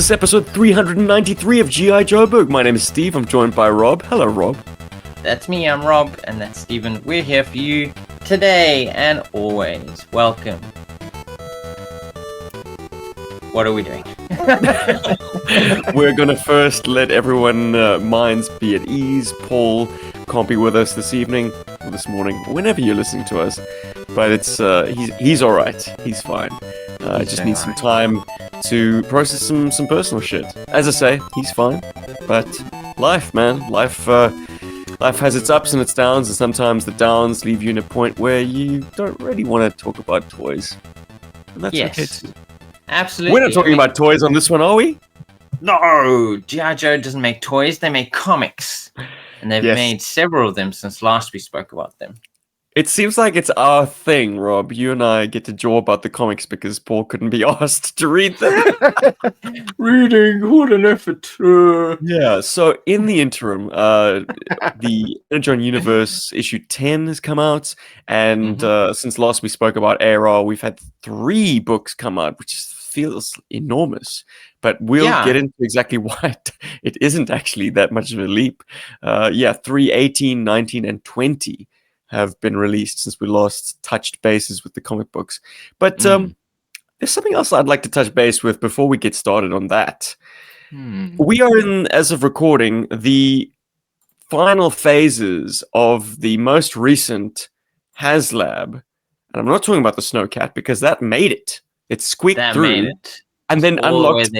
is episode 393 of GI Joburg. My name is Steve. I'm joined by Rob. Hello, Rob. That's me, I'm Rob, and that's Steven. We're here for you today and always. Welcome. What are we doing? We're going to first let everyone's minds be at ease. Paul can't be with us this evening, or this morning, whenever you're listening to us. But it's he's all right. He's fine. Just needs some time to process some personal shit. As I say, he's fine. But life, man. Life has its ups and its downs, and sometimes the downs leave you in a point where you don't really want to talk about toys. And that's okay too. Absolutely. We're not talking about toys on this one, are we? No! GI Joe doesn't make toys, they make comics. And they've made several of them since last we spoke about them. It seems like it's our thing, Rob. You and I get to jaw about the comics because Paul couldn't be asked to read them. Reading, what an effort. Yeah, so in the interim, the Energon Universe issue 10 has come out, and since last we spoke about ARAH, we've had 3 books come out, which feels enormous. But we'll get into exactly why it isn't actually that much of a leap. 3, 18, 19, and 20 have been released since we last touched bases with the comic books. But there's something else I'd like to touch base with before we get started on that. We are in, as of recording, the final phases of the most recent HasLab. And I'm not talking about the Snowcat because that made it. It squeaked through and then unlocked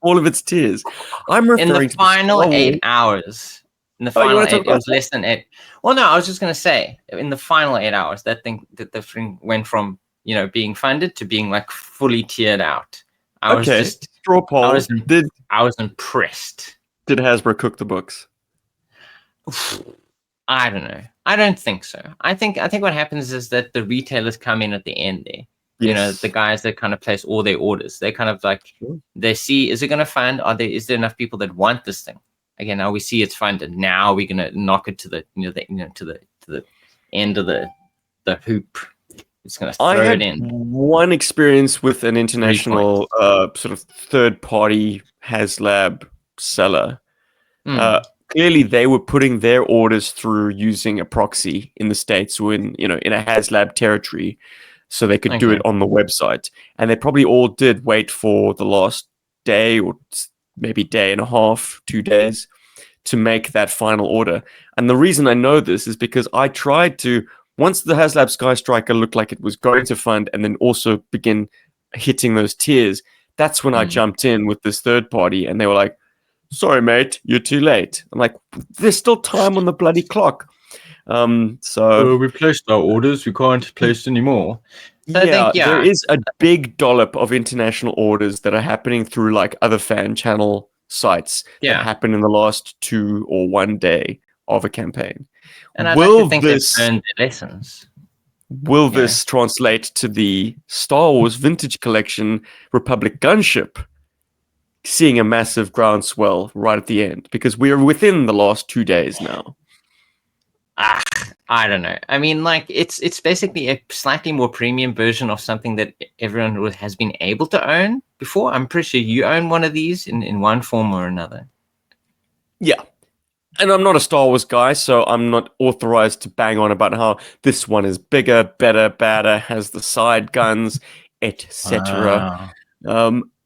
all of its tiers. I'm referring to in the final 8 hours. In the final 8, it was less than 8. Well, no, I was just going to say, in the final 8 hours, the thing went from, being funded to being like fully tiered out. I was just straw poll. I was impressed. Did Hasbro cook the books? I don't know. I don't think so. I think what happens is that the retailers come in at the end there. Yes. The guys that kind of place all their orders. They kind of like they see, is it going to fund? Is there enough people that want this thing? Again, now we see it's funded. Now we're gonna knock it to the to the end of the hoop. It's gonna throw it in. One experience with an international sort of third-party HasLab seller. Clearly, they were putting their orders through using a proxy in the States, or in a HasLab territory, so they could do it on the website. And they probably all did wait for the last day or maybe day and a half, 2 days, to make that final order. And the reason I know this is because I tried to, once the HasLab Sky Striker looked like it was going to fund and then also begin hitting those tiers, that's when I jumped in with this third party, and they were like, sorry, mate, you're too late. I'm like, there's still time on the bloody clock. We placed our orders, we can't place anymore. So there is a big dollop of international orders that are happening through like other fan channel sites that happen in the last 2 or 1 day of a campaign. And I'd like to think they've learned their lessons. Will this translate to the Star Wars Vintage Collection Republic Gunship seeing a massive groundswell right at the end? Because we're within the last 2 days now. I don't know. I mean, like, it's basically a slightly more premium version of something that everyone has been able to own before. I'm pretty sure you own one of these in one form or another. Yeah. And I'm not a Star Wars guy, so I'm not authorized to bang on about how this one is bigger, better, badder, has the side guns, etc.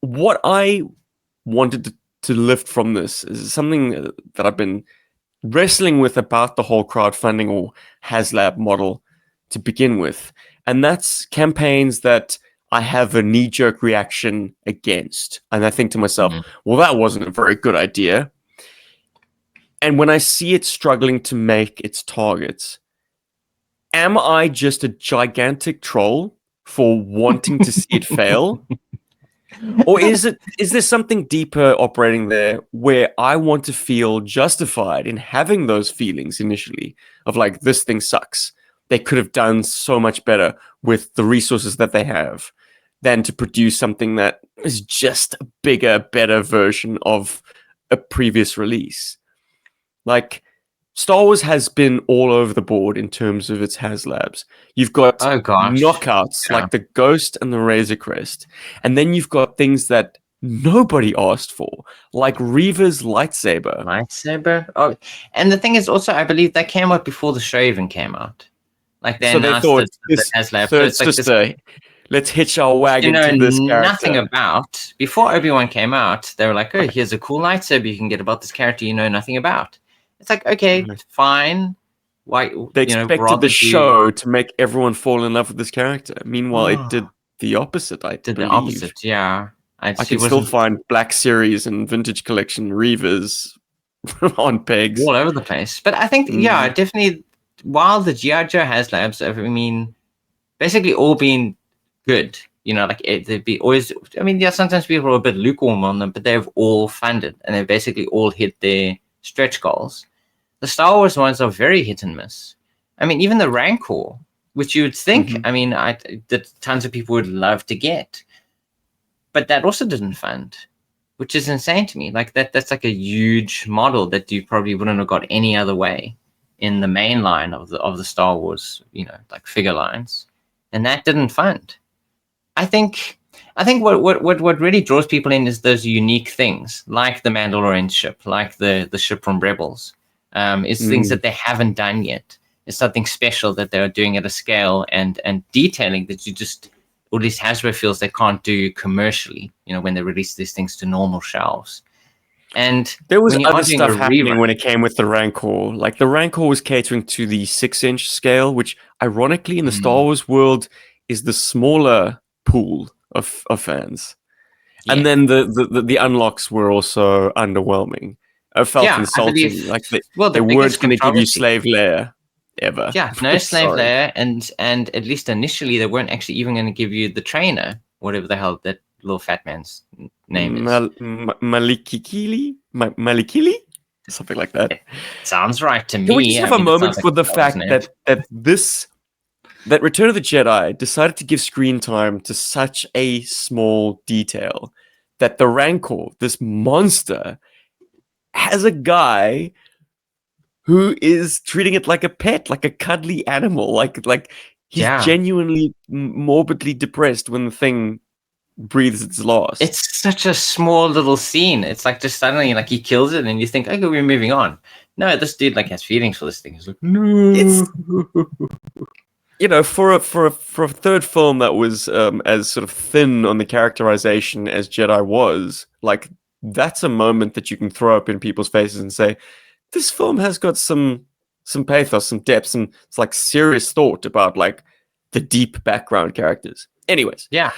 What I wanted to lift from this is something that I've been wrestling with about the whole crowdfunding or HasLab model to begin with. And that's campaigns that I have a knee-jerk reaction against. And I think to myself, well, that wasn't a very good idea. And when I see it struggling to make its targets, am I just a gigantic troll for wanting to see it fail? Or is there something deeper operating there where I want to feel justified in having those feelings initially of like, this thing sucks. They could have done so much better with the resources that they have than to produce something that is just a bigger, better version of a previous release. Like, Star Wars has been all over the board in terms of its HasLabs. You've got knockouts like the Ghost and the Razor Crest. And then you've got things that nobody asked for, like Reva's lightsaber. Lightsaber. Oh, and the thing is also, I believe that came out before the show even came out. Like they So they announced thought it at the this HasLabs. So third it's like this sister, let's hitch our you wagon know to this nothing character. about. Before Obi-Wan came out, they were like, oh, here's a cool lightsaber you can get about this character you know nothing about. It's like, okay, fine. Why, They expected rather the do show to make everyone fall in love with this character. Meanwhile, it did the opposite, I did the believe. opposite. Yeah. I She can still wasn't find Black Series and Vintage Collection Reavers on pegs. all over the place. But I think, yeah, definitely, while the GI Joe HasLabs, I mean, basically all been good. You know, like they'd be always. I mean, yeah, sometimes people are a bit lukewarm on them, but they've all funded and they've basically all hit their stretch goals. The Star Wars ones are very hit and miss. I mean, even the Rancor, which you would think, I mean, that tons of people would love to get, but that also didn't fund, which is insane to me. Like that's like a huge model that you probably wouldn't have got any other way in the main line of the Star Wars, you know, like figure lines, and that didn't fund. I think what really draws people in is those unique things, like the Mandalorian ship, like the ship from Rebels. It's things that they haven't done yet. It's something special that they're doing at a scale and detailing that you just, or at least Hasbro feels they can't do commercially. You know, when they release these things to normal shelves. And there was when you other are doing a stuff happening rerun, when it came with the Rancor. Like the Rancor was catering to the 6-inch scale, which ironically in the Star Wars world is the smaller pool of fans. yeah. And then the unlocks were also underwhelming. I felt Yeah, I insulting. believe. Like Well, they the weren't biggest going to give you controversy. Slave Lair ever. Yeah, no slave Sorry. there, and at least initially they weren't actually even going to give you the trainer, whatever the hell that little fat man's name is. Malikili? Something like that. It sounds right to me. Can we just have I a mean, it moment sounds like for the a Star Wars fact name. that Return of the Jedi decided to give screen time to such a small detail that the Rancor, this monster, has a guy who is treating it like a pet, like a cuddly animal, like he's genuinely morbidly depressed when the thing breathes its last. It's such a small little scene. It's like just suddenly like he kills it and you think, okay, we're moving on. No, this dude like has feelings for this thing. He's like, no. It's, you know, for a third film that was as sort of thin on the characterization as Jedi was, like that's a moment that you can throw up in people's faces and say, this film has got some pathos, some depth, some it's like serious thought about like the deep background characters. Anyways, yeah,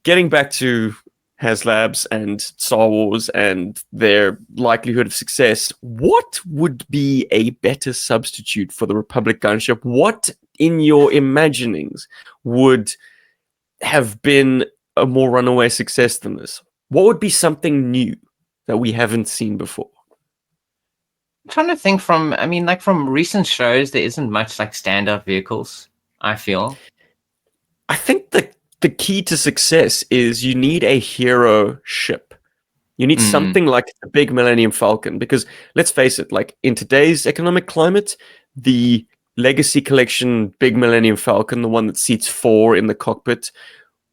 getting back to HasLabs and Star Wars and their likelihood of success, what would be a better substitute for the Republic gunship? What in your imaginings would have been a more runaway success than this? What would be something new that we haven't seen before? I'm trying to think from, I mean, like from recent shows, there isn't much like standout vehicles, I feel. I think the key to success is you need a hero ship. You need something like the big Millennium Falcon, because let's face it, like in today's economic climate, the Legacy Collection Big Millennium Falcon, the one that seats 4 in the cockpit,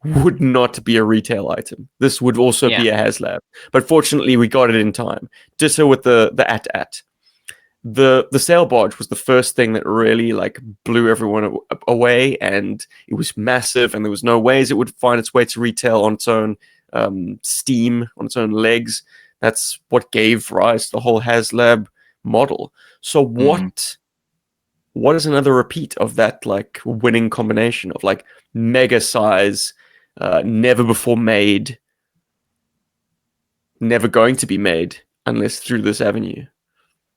would not be a retail item. This would also be a HasLab. But fortunately, we got it in time. Ditto with the AT-AT. The sail barge was the first thing that really like blew everyone away, and it was massive, and there was no ways it would find its way to retail on its own steam, on its own legs. That's what gave rise to the whole HasLab model. So what is another repeat of that like winning combination of like mega size, never before made, never going to be made unless through this avenue?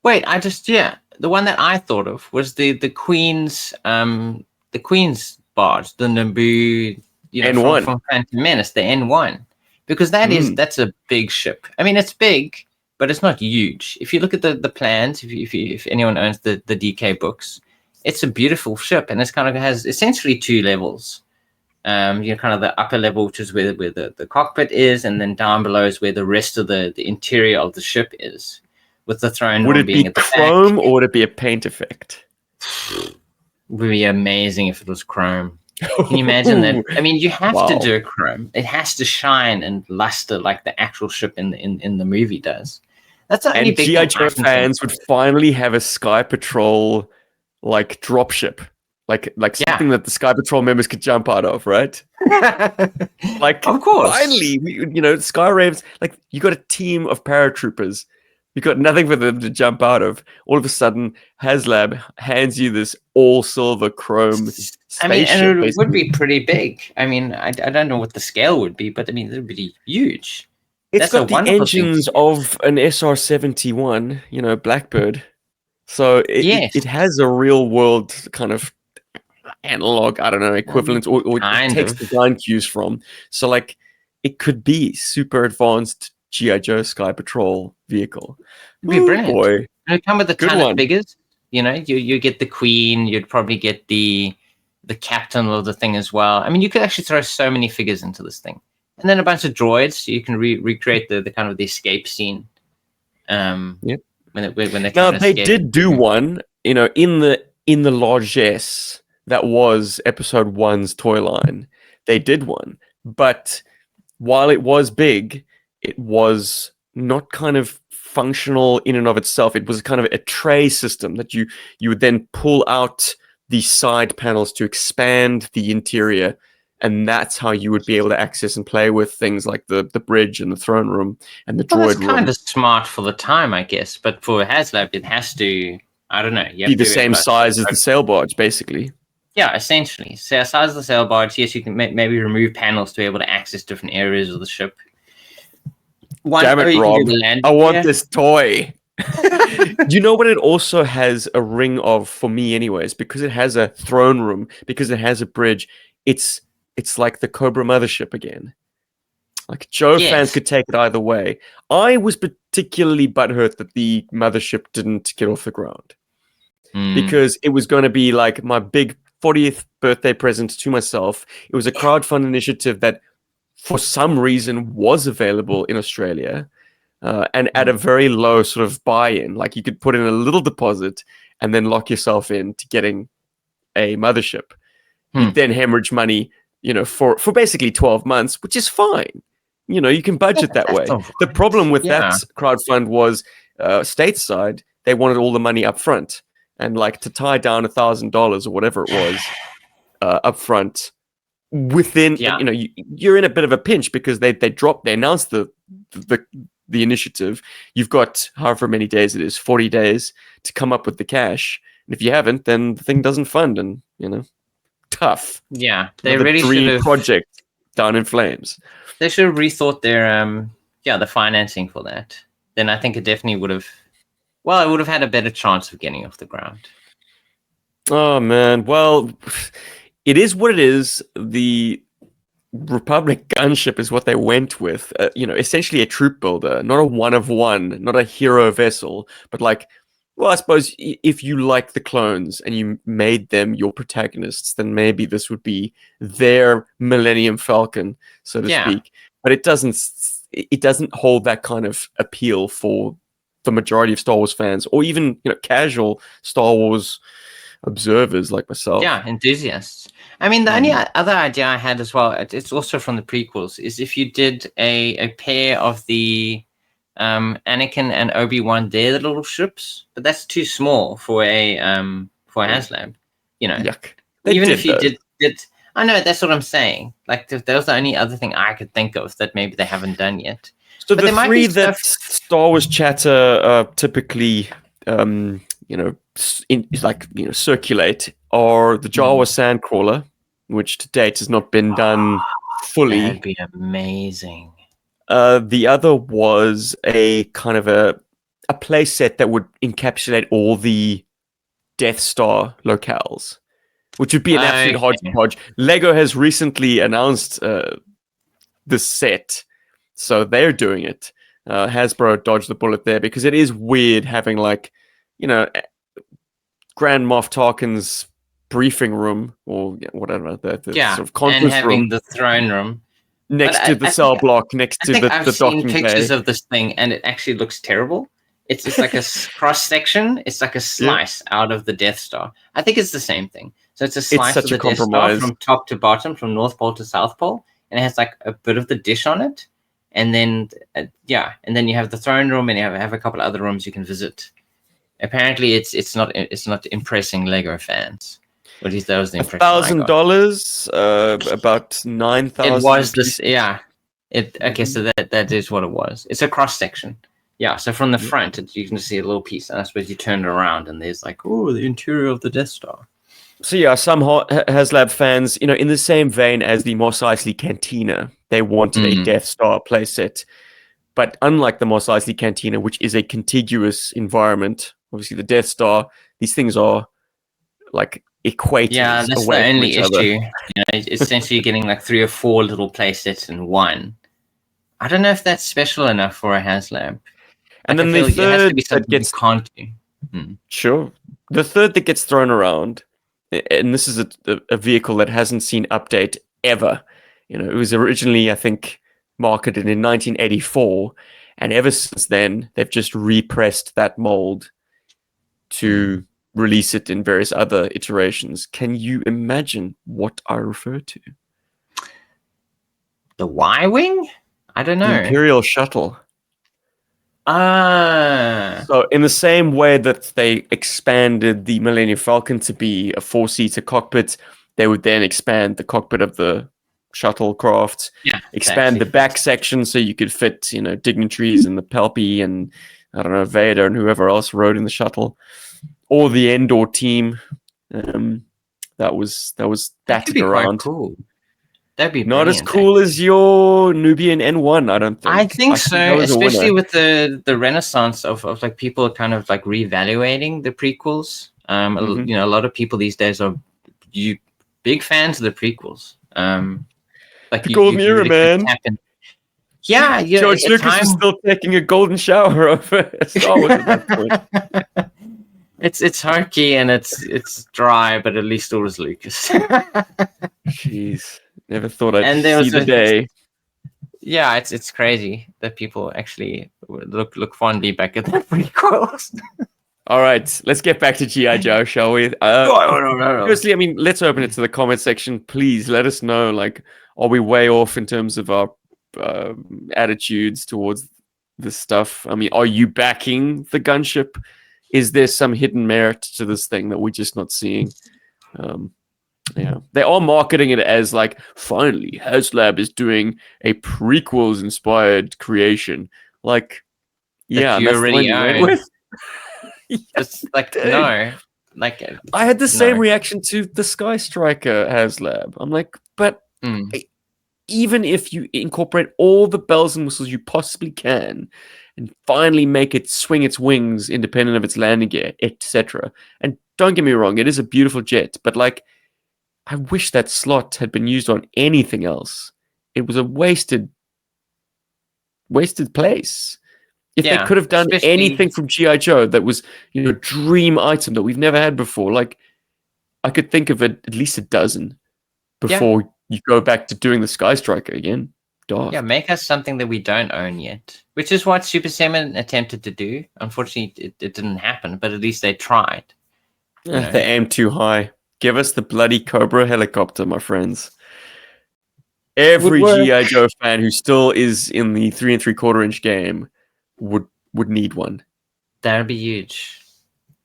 Wait, the one that I thought of was the Queen's barge, the Naboo, you know, N1. from Phantom Menace, the N1, because that's a big ship. I mean, it's big, but it's not huge. If you look at the plans, if anyone owns the DK books, it's a beautiful ship, and it's kind of has essentially 2 levels. You know, kind of the upper level, which is where the cockpit is, and then down below is where the rest of the interior of the ship is, with the throne room being at the chrome back. or would it be a paint effect? Would be amazing if it was chrome. Can you imagine that? I mean, you have to Wow. do a chrome. It has to shine and luster like the actual ship in the movie does. That's the only And big GI thing Joe I can think fans would of. finally have a Sky Patrol like dropship, like Yeah. something that the Sky Patrol members could jump out of, right? Like Of course. finally, Sky Ravens. Like you got a team of paratroopers. You got nothing for them to jump out of. All of a sudden, HasLab hands you this all silver chrome I mean, spaceship. and it would Basically, be pretty big. I mean, I don't know what the scale would be, but I mean, it would be huge. it's That's a got the wonderful thing to engines do. of an SR-71, Blackbird. So it Yes, has a real world kind of analog, I don't know, equivalent, or it kind takes of. design cues from. So like it could be super advanced GI Joe Sky Patrol vehicle. It'd be Oh brilliant. boy, It would come with a good ton of one. figures. You get the queen. You'd probably get the captain of the thing as well. I mean, you could actually throw so many figures into this thing, and then a bunch of droids. So you can recreate the kind of the escape scene. Yep. When they're Now trying to they escape. did do one, in the largesse that was episode one's toy line. They did one, but while it was big, it was not kind of functional in and of itself. It was kind of a tray system that you would then pull out the side panels to expand the interior, and that's how you would be able to access and play with things like the bridge and the throne room and the Well, that's droid kind room. of smart for the time, I guess. But for HasLab, it has to. I don't know. You Be have the to. same size as the sail barge, basically. Yeah, essentially. So, size of the sail barge. Yes, you can maybe remove panels to be able to access different areas of the ship. Damn Or it, you can do Rob! the landing. I want Yeah. this toy. You know what it also has a ring of, for me anyways, because it has a throne room, because it has a bridge. It's like the Cobra mothership again. Like Joe fans Yes. could take it either way. I was particularly butthurt that the mothership didn't get off the ground because it was going to be like my big 40th birthday present to myself. It was a crowdfund initiative that for some reason was available in Australia, and at a very low sort of buy-in. Like you could put in a little deposit and then lock yourself into getting a mothership. You'd then hemorrhage money, for basically 12 months, which is fine. You can budget that That's way. all The right. problem with Yeah. that crowdfund was stateside, they wanted all the money up front. And like to tie down $1,000 or whatever it was up front within, Yeah. you're in a bit of a pinch because they announced the initiative. You've got however many days it is, 40 days to come up with the cash. And if you haven't, then the thing doesn't fund, and tough. Yeah. They Another really should dream have. project down in flames. They should have rethought their the financing for that. Then I think it definitely would have. Well, it would have had a better chance of getting off the ground. Oh man, well, it is what it is. The Republic gunship is what they went with. Essentially a troop builder, not a one of one, not a hero vessel, but like, well, I suppose if you like the clones and you made them your protagonists, then maybe this would be their Millennium Falcon, so to speak. But it doesn't hold that kind of appeal for the majority of Star Wars fans, or even casual Star Wars observers like myself. Yeah, enthusiasts. I mean, the only other idea I had as well, it's also from the prequels, is if you did a pair of the Anakin and Obi-Wan, their little ships, but that's too small for a HasLab. Yuck. Even if you did, I know, that's what I'm saying. Like that was the only other thing I could think of that maybe they haven't done yet. So but the three that Star Wars chatter typically, circulate are the Jawa Sandcrawler, which to date has not been done fully. That'd be amazing. The other was a kind of a play set that would encapsulate all the Death Star locales, which would be an absolute hodgepodge. Lego has recently announced this set, so they're doing it. Hasbro dodged the bullet there because it is weird having Grand Moff Tarkin's briefing room or whatever the sort of conference and having room, the throne room next to the cell block, next to the I've docking seen pictures bay. of this thing, and it actually looks terrible. It's like a cross section. It's like a slice out of the Death Star. I think it's the same thing. So it's a It's slice such of a the Death Star compromise. from top to bottom, from North Pole to South Pole, and it has like a bit of the dish on it, and then and then you have the throne room, and you have a couple of other rooms you can visit. Apparently, it's not impressing Lego fans. At least that was the impression I got. $1,000, about 9,000. It was this, yeah. Okay, so that is what it was. It's a cross section. Yeah, so from the front, you can see a little piece, and I suppose you turn it around, and there's like, oh, the interior of the Death Star. So yeah, some HasLab fans, in the same vein as the Mos Eisley Cantina, they wanted a Death Star playset. But unlike the Mos Eisley Cantina, which is a contiguous environment, obviously the Death Star, these things are like equators Yeah, that's away the from only each other. issue. Essentially you're getting like 3 or 4 little playsets in one. I don't know if that's special enough for a HasLab. And like, then I feel the it has to be third something that gets you can't do. Sure. The third that gets thrown around, and this is a vehicle that hasn't seen update ever. It was originally, I think, marketed in 1984, and ever since then, they've just repressed that mold to release it in various other iterations. Can you imagine what I refer to? The Y-Wing? I don't know. The Imperial Shuttle. Ah. So in the same way that they expanded the Millennium Falcon to be a 4-seater cockpit, they would then expand the cockpit of the shuttlecraft, expand the back section so you could fit, dignitaries and the Palpy and, I don't know, Vader and whoever else rode in the shuttle, or the Endor team. That was batted around. Quite cool. That'd be not as cool as your Nubian N1, I don't think. I think so, especially with the renaissance of like people kind of like reevaluating the prequels. A lot of people these days are big fans of the prequels. Like the golden era, man. Yeah, George Lucas was still taking a golden shower over Star Wars at that point. It's hokey and it's dry, but at least it was Lucas. Jeez, never thought I'd see the day. Yeah, it's crazy that people actually look fondly back at the prequels. All right, let's get back to GI Joe, shall we? Firstly, I mean, let's open it to the comment section. Please let us know. Like, are we way off in terms of our attitudes towards this stuff? I mean, are you backing the gunship? Is there some hidden merit to this thing that we're just not seeing? Yeah, they are marketing it as like, finally, HasLab is doing a prequels-inspired creation. Like, yeah, that's the one you went with. It's like, no, like I had the same reaction to the Sky Striker HasLab. I'm like, but even if you incorporate all the bells and whistles you possibly can, and finally make it swing its wings independent of its landing gear, etc. And don't get me wrong, it is a beautiful jet, but like, I wish that slot had been used on anything else. It was a wasted place. If they could have done anything from GI Joe that was, a dream item that we've never had before, like, I could think of at least a dozen before you go back to doing the Sky Striker again. Daft. Yeah, make us something that we don't own yet, which is what Super Seven attempted to do. Unfortunately, it didn't happen, but at least they tried. They aimed too high. Give us the bloody Cobra helicopter, my friends. Every GI Joe fan who still is in the 3 3/4 inch game would need one. That'd be huge.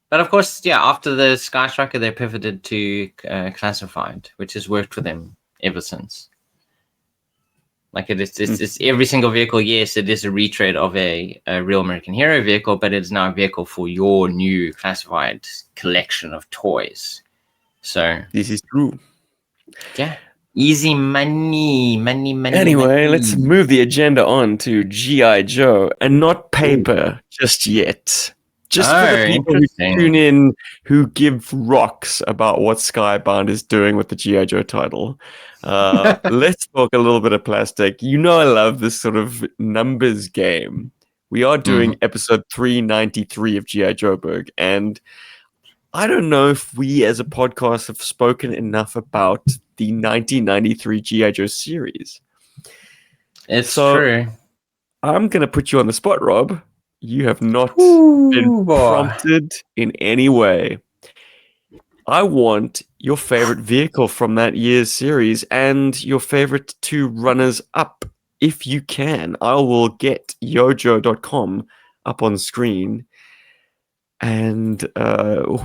But of course, after the Sky Striker, they pivoted to classified, which has worked for them ever since. Like it's every single vehicle. Yes, it is a retread of a real American Hero vehicle, but it's now a vehicle for your new classified collection of toys. So this is true. Yeah. Easy money. Anyway, let's move the agenda on to GI Joe and not paper just yet. Just for the people who tune in, who give rocks about what Skybound is doing with the GI Joe title. Let's talk a little bit of plastic. I love this sort of numbers game. We are doing episode 393 of GI Joburg, and I don't know if we as a podcast have spoken enough about the 1993 GI Joe series. It's true. I'm going to put you on the spot, Rob. You have not been prompted in any way. I want your favorite vehicle from that year's series and your favorite 2 runners up. If you can, I will get yojo.com up on screen and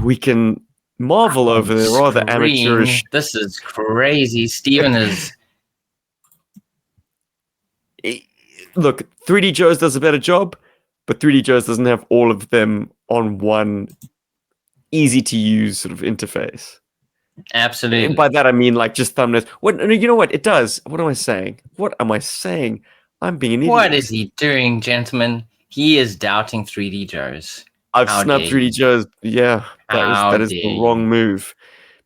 we can marvel over their rather amateurish. This is crazy. Steven is. Look, 3D Joe's does a better job, but 3D Joe's doesn't have all of them on one easy to use sort of interface. Absolutely. And by that I mean like just thumbnails. What? No, you know what? It does. What am I saying? What am I saying? I'm being an idiot. What is he doing, gentlemen? He is doubting 3D Joe's. I've snubbed 3D Joe's. Yeah, that is the wrong move,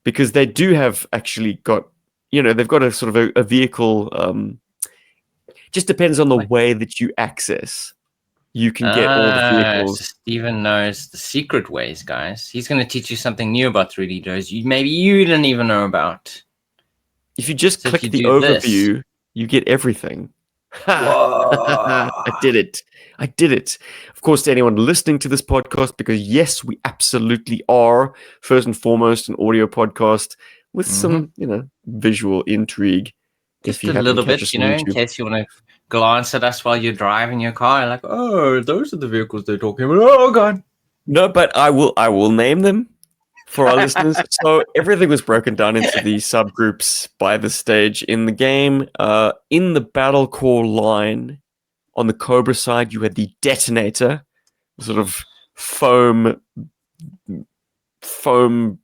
because they do have actually got, they've got a sort of a vehicle. Just depends on the way that you access. You can get all the vehicles. So Steven knows the secret ways, guys. He's going to teach you something new about 3D Joe's maybe you didn't even know about. If you just click the overview, you get everything. I did it. Of course, to anyone listening to this podcast, because yes, we absolutely are first and foremost an audio podcast with some, visual intrigue. Just a little bit, in case you want to glance at us while you're driving your car, like, oh, those are the vehicles they're talking about. Oh God. No, but I will name them for our listeners. So everything was broken down into the subgroups by this stage in the game. In the battle core line, on the Cobra side, you had the detonator, sort of foam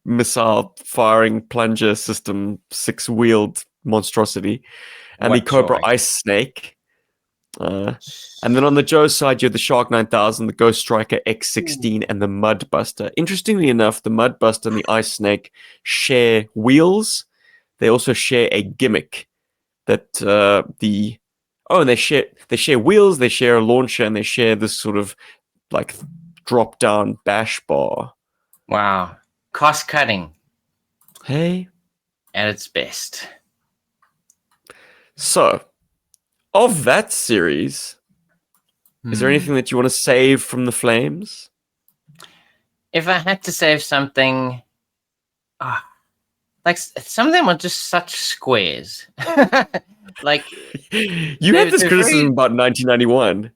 missile firing plunger system, 6-wheeled monstrosity, and the Cobra Ice Snake. And then on the Joe side, you have the Shark 9000, the Ghost Striker X16, and the Mudbuster. Interestingly enough, the Mudbuster and the Ice Snake share wheels. They also share a gimmick that and they share wheels, they share a launcher, and they share this sort of like drop down bash bar. Wow, cost cutting. Hey, at its best. So, of that series, is there anything that you want to save from the flames? If I had to save something, like some of them are just such squares. Like you had this criticism about 1991.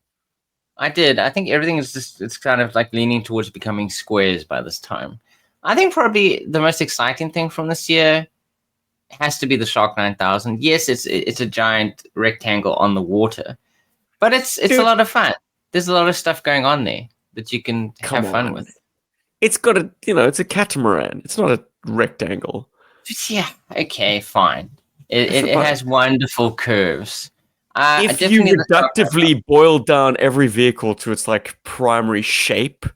I did. I think everything is it's kind of like leaning towards becoming squares by this time. I think probably the most exciting thing from this year has to be the Shark 9000. Yes, it's a giant rectangle on the water, but it's a lot of fun. There's a lot of stuff going on there that you can have fun with. It's got it's a catamaran. It's not a rectangle. Yeah. Okay. Fine. It has wonderful curves. If you reductively boil down every vehicle to its like primary shape,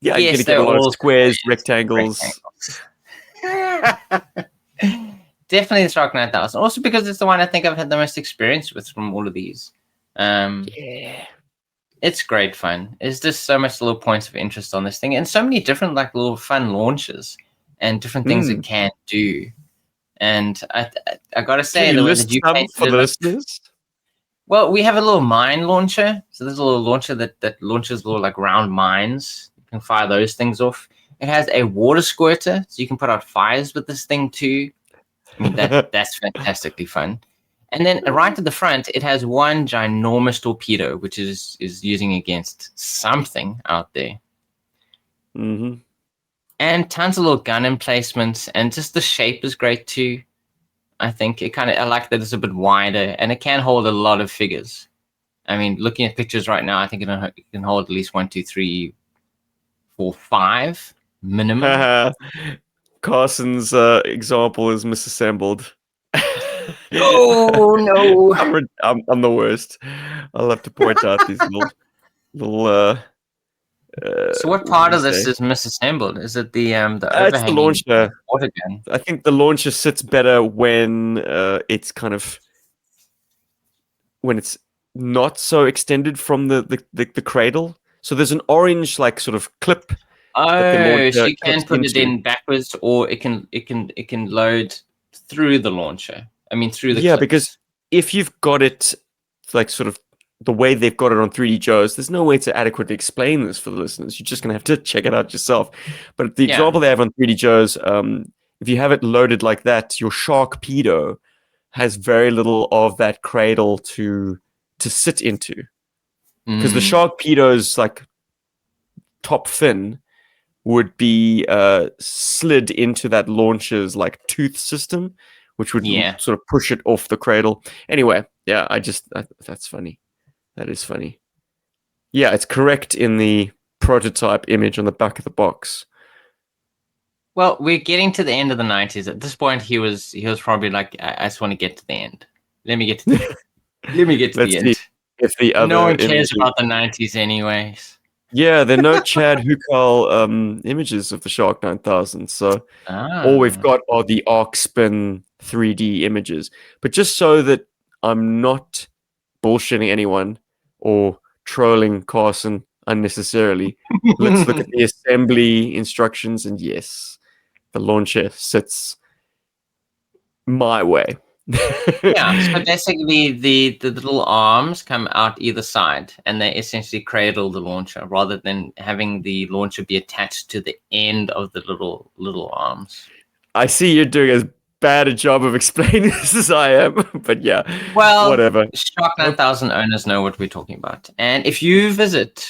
you're going to get a lot of squares, rectangles. Definitely the Shark 9000. Also because it's the one I think I've had the most experience with from all of these. It's great fun. There's just so much little points of interest on this thing, and so many different like little fun launches and different things it can do. And I gotta say, the way that you painted for the listeners. Well, we have a little mine launcher. So there's a little launcher that launches little like round mines. You can fire those things off. It has a water squirter, so you can put out fires with this thing too. I mean, that's fantastically fun. And then right at the front, it has one ginormous torpedo, which is using against something out there. Mm-hmm. And tons of little gun emplacements, and just the shape is great too. I think I like that it's a bit wider, and it can hold a lot of figures. I mean, looking at pictures right now, I think it can hold at least 1, 2, 3, 4, 5 minimum. Carson's example is misassembled. Oh no! I'm the worst. I'll have to point out these little. So what part of this is misassembled? Is it the overhanging? It's the launcher. Water gun? I think the launcher sits better when it's kind of when it's not so extended from the cradle. So there's an orange like sort of clip. Oh, so you can put it in backwards, or it can load through the launcher. I mean, through the clips. Because if you've got it like sort of the way they've got it on 3D Joe's, there's no way to adequately explain this for the listeners. You're just going to have to check it out yourself. But the example they have on 3D Joe's, if you have it loaded like that, your Sharkpedo has very little of that cradle to sit into. Because the Sharkpedo's like top fin would be slid into that launcher's like tooth system, which would sort of push it off the cradle. Anyway, yeah, that's funny. That is funny. Yeah, it's correct in the prototype image on the back of the box. Well, we're getting to the end of the 90s. At this point, he was probably like, I just want to get to the end. Let me get to the end. Let me get to the end. If the other no one cares about the 90s anyways. Yeah, there are no Chad Hukal images of the Shark 9000. So all we've got are the arc spin 3D images. But just so that I'm not bullshitting anyone or trolling Carson unnecessarily, let's look at the assembly instructions. And yes, the launcher sits my way. Yeah, so basically the little arms come out either side and they essentially cradle the launcher rather than having the launcher be attached to the end of the little arms. I see you're doing as bad a job of explaining this as I am, but yeah, well, whatever. Shark 9000 owners know what we're talking about. And if you visit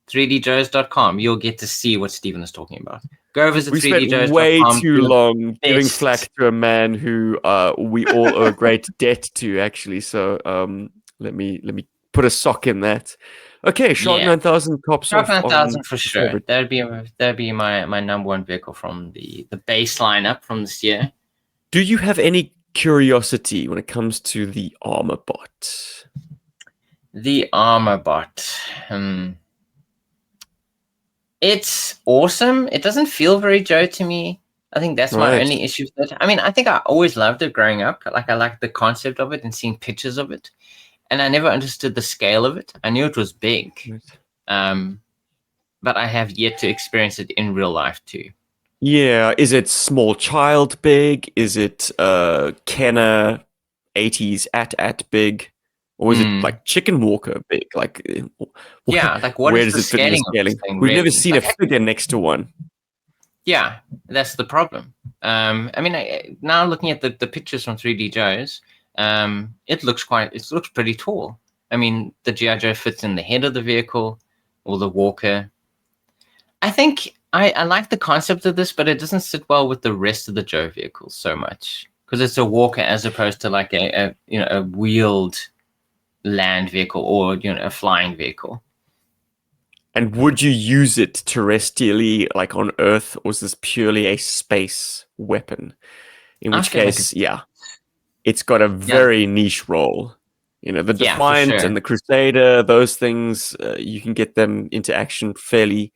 3djoes.com, you'll get to see what Stephen is talking about. Go visit 3djoes.com. We spent way too long giving flack to a man who we all owe a great debt to, actually. So let me put a sock in that. Okay, Shark 9000 tops Shark off 9000 for sure. Favorite. That'd be my number one vehicle from the base lineup from this year. Do you have any curiosity when it comes to the armor bot? The armor bot. It's awesome. It doesn't feel very Joe to me. I think that's my only issue with it. I mean, I think I always loved it growing up. Like, I liked the concept of it and seeing pictures of it. And I never understood the scale of it. I knew it was big. But I have yet to experience it in real life too. Yeah. Is it small child big? Is it Kenner 80s at big? Or is it like Chicken Walker big? Like, like where does it fit in the scaling? We've never seen a figure next to one. Yeah, that's the problem. I mean, now looking at the pictures from 3D Joe's, it looks pretty tall. I mean, the GI Joe fits in the head of the vehicle or the walker. I think I like the concept of this, but it doesn't sit well with the rest of the Joe vehicles so much because it's a walker as opposed to like a wheeled land vehicle or a flying vehicle. And would you use it terrestrially, like on Earth, or is this purely a space weapon? In which case, it's got a very niche role. The Defiant and the Crusader, those things, you can get them into action fairly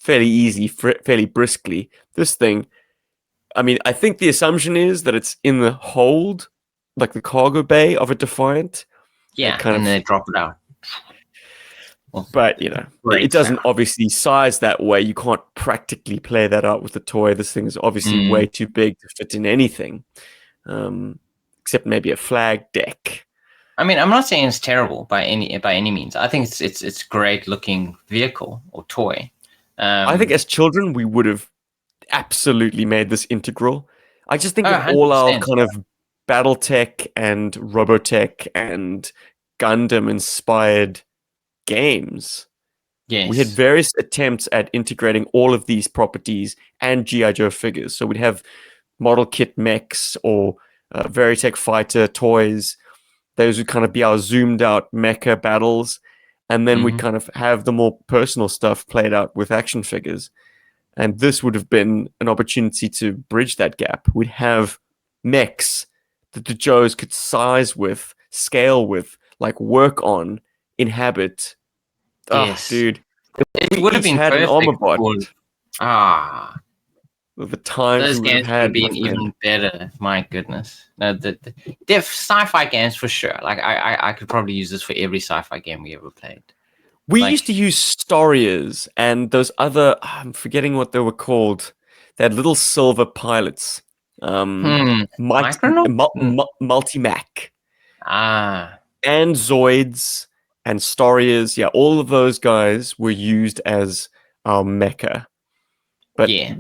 easy, fairly briskly. This thing, I mean, I think the assumption is that it's in the hold, like the cargo bay of a Defiant. Yeah, and then they drop it out. But, it doesn't obviously size that way. You can't practically play that out with the toy. This thing is obviously way too big to fit in anything, except maybe a flag deck. I mean, I'm not saying it's terrible by any means. I think it's great looking vehicle or toy. I think as children, we would have absolutely made this integral. I just think of all our kind of Battletech and Robotech and Gundam inspired games. Yes. We had various attempts at integrating all of these properties and GI Joe figures. So we'd have model kit mechs or Veritech fighter toys. Those would kind of be our zoomed out mecha battles. And then we'd kind of have the more personal stuff played out with action figures. And this would have been an opportunity to bridge that gap. We'd have mechs that the Joes could size with, scale with, like work on, inhabit. Yes. Oh, dude. It would have been had an armor bot. The times those games would have been even better. My goodness. No, they're sci-fi games for sure. Like I could probably use this for every sci-fi game we ever played. We used to use Starias and those other, I'm forgetting what they were called. They had little silver pilots. Multi-Mac. And Zoids and Storiers. Yeah, all of those guys were used as our mecha. But Yeah.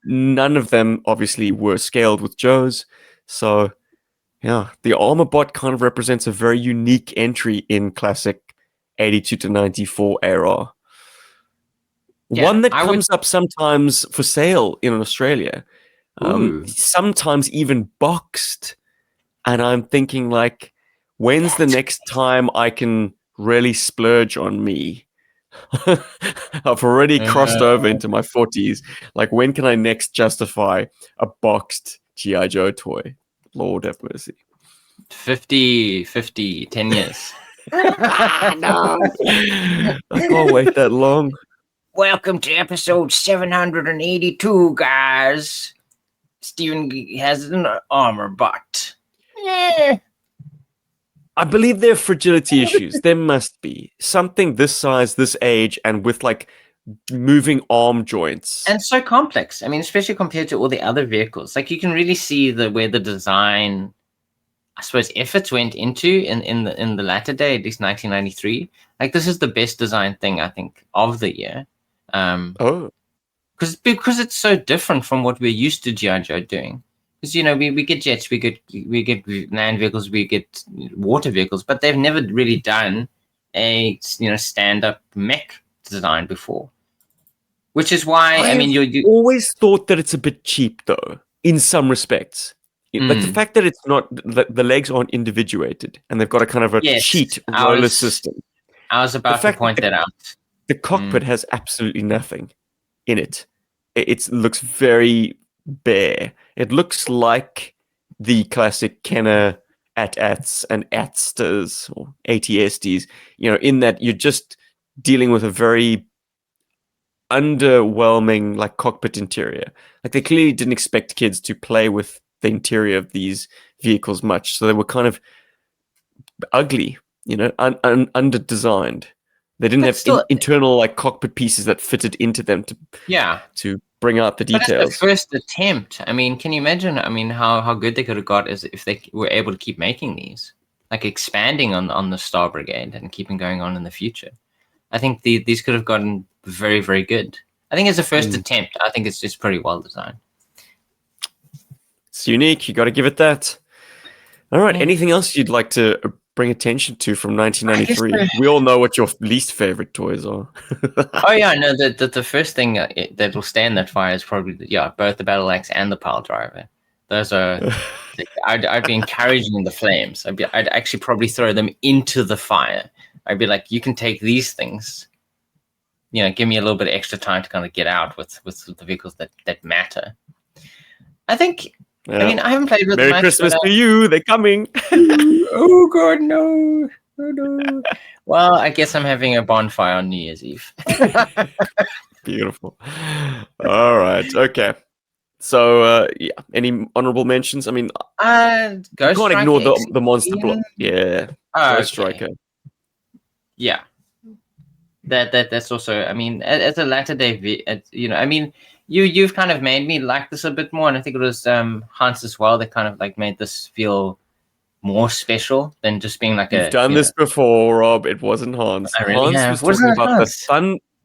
none of them obviously were scaled with Joe's. So, yeah, the armor bot kind of represents a very unique entry in classic 82 to 94 ARAH. Yeah, One that I would. comes up sometimes for sale in Australia, Ooh. sometimes even boxed. And I'm thinking, like, when's the next time I can really splurge on me? I've already crossed over into my 40s. Like, when can I next justify a boxed GI Joe toy? Lord have mercy. 50, 10 years. No, I can't wait that long. Welcome to episode 782, guys. Steven has an armor bot. I believe there are fragility issues. There must be something this size, this age, and with like moving arm joints. And so complex. I mean, especially compared to all the other vehicles. Like, you can really see where the design, I suppose, efforts went into in the latter day, at least 1993. Like, this is the best design thing, I think, of the year. Because it's so different from what we're used to GI Joe doing. Because we get jets, we get land vehicles, we get water vehicles, but they've never really done a stand up mech design before. Which is why I mean you always thought that it's a bit cheap though, in some respects. Like the fact that it's not the legs aren't individuated and they've got a kind of a cheat roller system. I was about to point that out. The cockpit has absolutely nothing in it. It looks very bare. It looks like the classic Kenner AT-ATs and ATSTers or ATSTs, in that you're just dealing with a very underwhelming like cockpit interior. Like they clearly didn't expect kids to play with the interior of these vehicles much, so they were kind of ugly, under designed. They didn't have internal like cockpit pieces that fitted into them to bring out the details. But it's the first attempt. I mean, can you imagine? I mean, how good they could have got is if they were able to keep making these, like expanding on the Star Brigade and keeping going on in the future. I think these could have gotten very, very good. I think it's a first attempt. I think it's just pretty well designed. It's unique. You got to give it that. All right. Anything else you'd like to bring attention to from 1993? We all know what your least favorite toys are. Oh yeah, no. The first thing that will stand that fire is probably both the battle axe and the pile driver. Those are. I'd be encouraging the flames. I'd actually probably throw them into the fire. I'd be like, you can take these things. Give me a little bit of extra time to kind of get out with the vehicles that matter. I think. Yeah. I mean, I haven't played with Merry Christmas to you. They're coming. Oh God, no! Oh no! Well, I guess I'm having a bonfire on New Year's Eve. Beautiful. All right. Okay. So, any honorable mentions? I mean, you can't ignore the monster block. Yeah. Ghost Striker. Yeah. That's also. I mean, as a latter day, I mean. You've kind of made me like this a bit more, and I think it was Hans as well that kind of like made this feel more special than just being like You've done this before, Rob. It wasn't Hans. I really Hans was talking about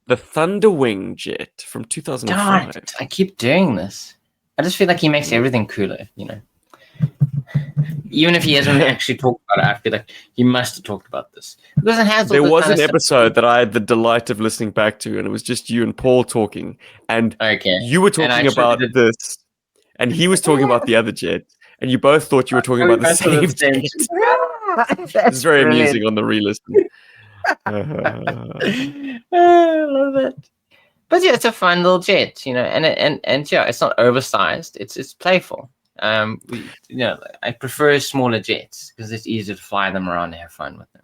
the Thunderwing jet from 2005. God, I keep doing this. I just feel like he makes everything cooler, Even if he hasn't actually talked about it, I feel like he must have talked about this. Because it has there was an episode that I had the delight of listening back to, and it was just you and Paul talking. And you were talking about this, and he was talking about the other jet, and you both thought you were talking about the same jet. It's very amusing on the re-listen. I love it. But yeah, it's a fun little jet, and yeah, it's not oversized. It's playful. I prefer smaller jets because it's easier to fly them around and have fun with them.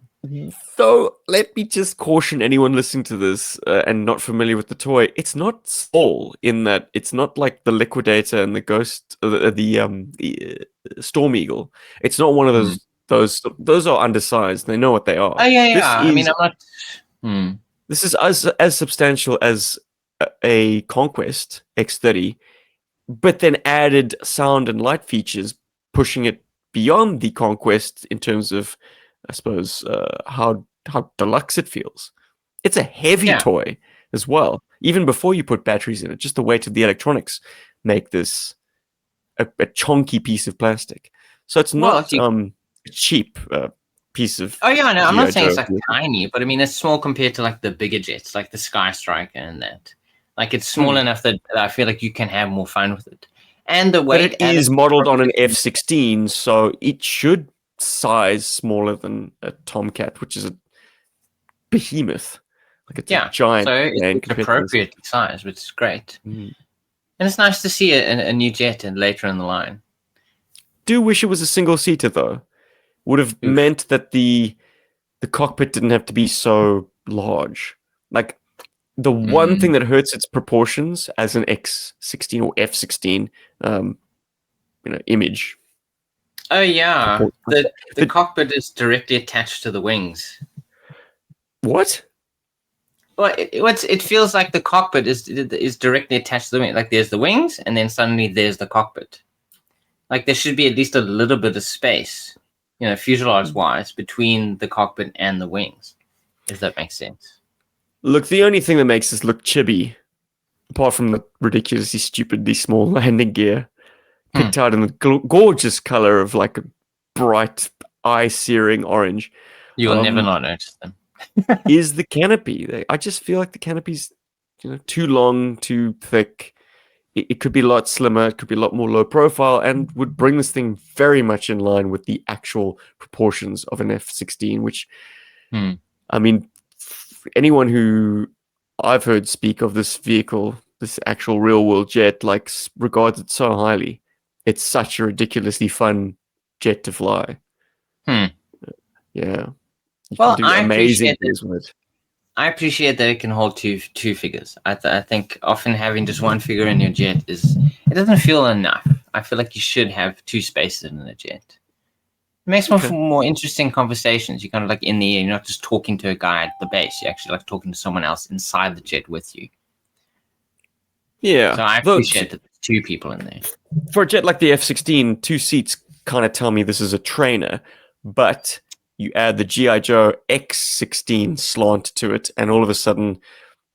So let me just caution anyone listening to this and not familiar with the toy. It's not small in that it's not like the Liquidator and the Ghost, the Storm Eagle. It's not one of those. Those are undersized. They know what they are. Oh yeah. I mean, I'm not. This is as substantial as a Conquest X30. But then added sound and light features, pushing it beyond the Conquest in terms of, I suppose, how how deluxe it feels. It's a heavy toy as well. Even before you put batteries in it, just the weight of the electronics make this a chonky piece of plastic. So it's not a cheap piece of. Oh yeah, no, I'm GI not saying Joe it's like tiny, but I mean it's small compared to like the bigger jets, like the Sky Striker and that. Like it's small enough that I feel like you can have more fun with it. And the weight. But it is modeled on an F-16, so it should size smaller than a Tomcat, which is a behemoth. Like it's a giant. So it's appropriate size, which is great. And it's nice to see a new jet and later in the line. Do wish it was a single-seater though. Would have meant that the cockpit didn't have to be so large. Like the one thing that hurts its proportions as an X-16 or F-16 image. Oh yeah, the cockpit is directly attached to the wings. What? Well, it feels like the cockpit is directly attached to the wing. Like there's the wings, and then suddenly there's the cockpit. Like there should be at least a little bit of space, fuselage-wise, between the cockpit and the wings, if that makes sense. Look, the only thing that makes this look chibi, apart from the ridiculously stupidly small landing gear, picked out in the gorgeous color of like a bright, eye-searing orange. You'll never not notice them. Is the canopy. I just feel like the canopy's too long, too thick. It could be a lot slimmer, it could be a lot more low profile, and would bring this thing very much in line with the actual proportions of an F-16, which, I mean, anyone who I've heard speak of this vehicle, this actual real-world jet, regards it so highly. It's such a ridiculously fun jet to fly. Yeah. You can do amazing things with it. I appreciate that it can hold two figures. I think often having just one figure in your jet it doesn't feel enough. I feel like you should have two spaces in a jet. It makes more interesting conversations. You're kind of like in the air. You're not just talking to a guy at the base. You're actually like talking to someone else inside the jet with you. Yeah. So I appreciate that there's two people in there. For a jet like the F-16, two seats kind of tell me this is a trainer, but you add the GI Joe X-16 slant to it, and all of a sudden,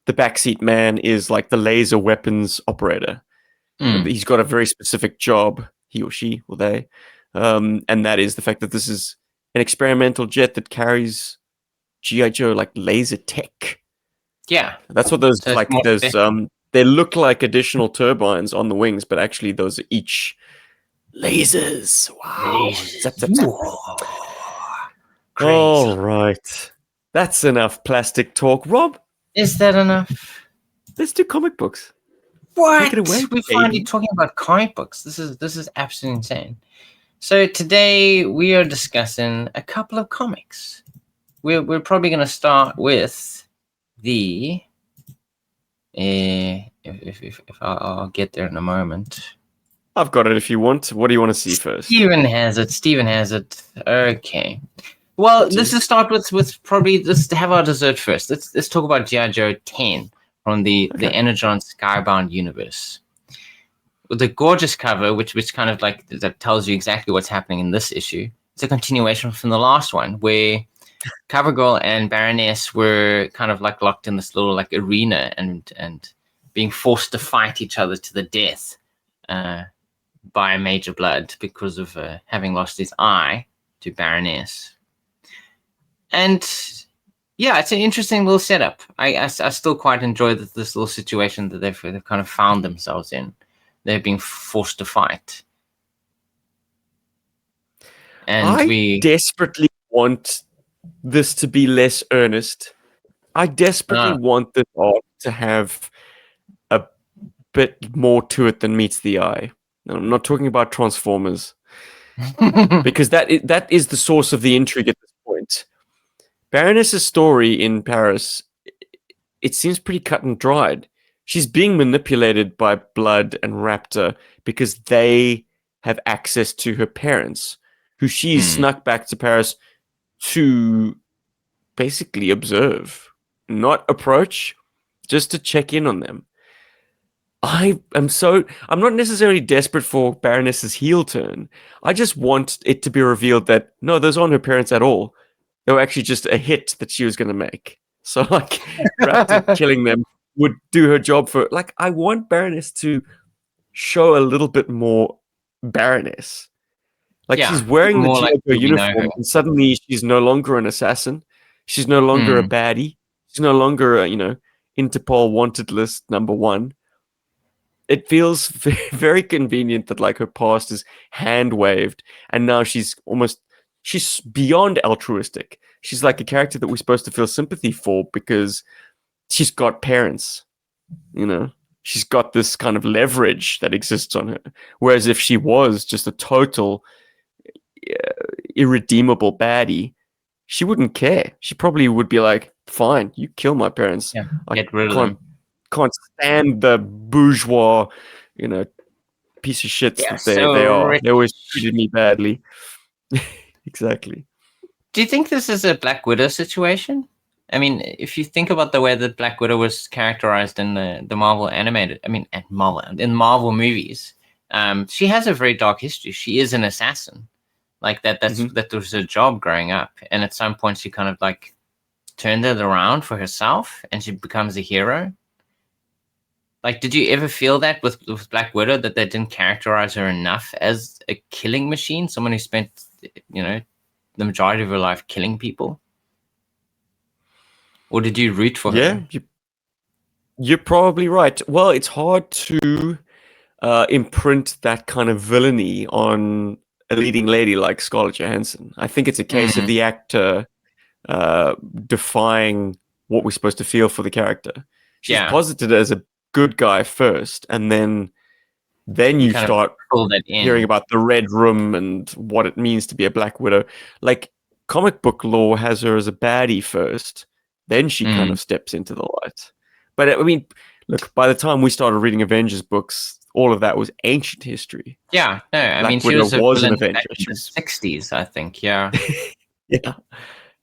the backseat man is like the laser weapons operator. He's got a very specific job, he or she or they, and that is the fact that this is an experimental jet that carries GI Joe like laser tech. Yeah, that's what those they look like additional turbines on the wings, but actually those are each lasers. Wow. Zap, zap, zap. Crazy. All right. That's enough plastic talk. Rob? Is that enough? Let's do comic books. What? Take it away, we're finally talking about comic books. This is absolutely insane. So today we are discussing a couple of comics. We're probably going to start with the... If I'll get there in a moment. I've got it if you want. What do you want to see first? Steven has it. Okay. Well, let's just start with probably let's have our dessert first. Let's talk about GI Joe 10 from the Energon Skybound universe. With the gorgeous cover, which kind of like that tells you exactly what's happening in this issue. It's a continuation from the last one where CoverGirl and Baroness were kind of like locked in this little like arena and being forced to fight each other to the death by Major Blood because of having lost his eye to Baroness. And yeah, it's an interesting little setup. I still quite enjoy this little situation that they've kind of found themselves in. They're being forced to fight. And I desperately want this to be less earnest. I desperately want the art to have a bit more to it than meets the eye. And I'm not talking about Transformers. Because that is the source of the intrigue at this point. Baroness's story in Paris, it seems pretty cut and dried. She's being manipulated by Blood and Raptor because they have access to her parents, who she's snuck back to Paris to basically observe, not approach, just to check in on them. I'm not necessarily desperate for Baroness's heel turn. I just want it to be revealed that, no, those aren't her parents at all. They were actually just a hit that she was going to make. So like Raptor killing them would do her job for like I want Baroness to show a little bit more Baroness. Like she's wearing the more like GI Joe we know her. uniform, and suddenly she's no longer an assassin. She's no longer a baddie. She's no longer a, Interpol wanted list #1. It feels very convenient that like her past is hand waved, and now she's beyond altruistic. She's like a character that we're supposed to feel sympathy for because she's got parents. She's got this kind of leverage that exists on her. Whereas if she was just a total irredeemable baddie, she wouldn't care. She probably would be like, "Fine, you kill my parents. Get rid of them. Can't stand the bourgeois, piece of shits that they are. Rich. They always treated me badly." Exactly. Do you think this is a Black Widow situation? I mean, if you think about the way that Black Widow was characterized in the Marvel animated, in Marvel movies, she has a very dark history. She is an assassin. Like that was her job growing up. And at some point she kind of like turned it around for herself and she becomes a hero. Like, did you ever feel that with Black Widow, that they didn't characterize her enough as a killing machine? Someone who spent, the majority of her life killing people? Or did you root for her? Yeah, you're probably right. Well, it's hard to imprint that kind of villainy on a leading lady like Scarlett Johansson. I think it's a case of the actor defying what we're supposed to feel for the character. She's posited as a good guy first, and then you start hearing about the Red Room and what it means to be a Black Widow. Like, comic book lore has her as a baddie first, then she kind of steps into the light. But I mean, look, by the time we started reading Avengers books, all of that was ancient history. Yeah, no, I mean, she was an Avenger in the 60s, I think, yeah.